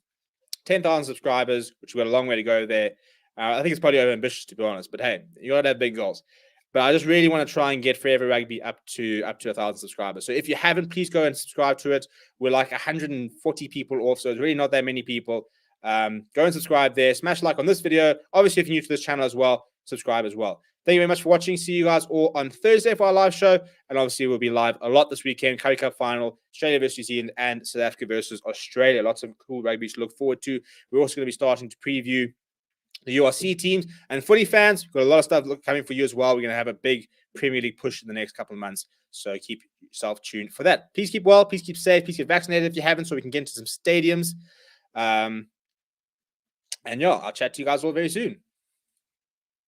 subscribers, which we've got a long way to go there. I think it's probably over ambitious to be honest, but hey, you gotta have big goals. But I just really want to try and get Forever Rugby up to 1,000 subscribers. So if you haven't, please go and subscribe to it. We're like 140 people off, so it's really not that many people. Go and subscribe there. Smash like on this video. Obviously, if you're new to this channel as well, subscribe as well. Thank you very much for watching. See you guys all on Thursday for our live show. And obviously, we'll be live a lot this weekend. Currie Cup final, Australia versus New Zealand, and South Africa versus Australia. Lots of cool rugby to look forward to. We're also going to be starting to preview the URC teams and footy fans. We've got a lot of stuff coming for you as well. We're going to have a big Premier League push in the next couple of months. So keep yourself tuned for that. Please keep well. Please keep safe. Please get vaccinated if you haven't so we can get into some stadiums. And yeah, I'll chat to you guys all very soon.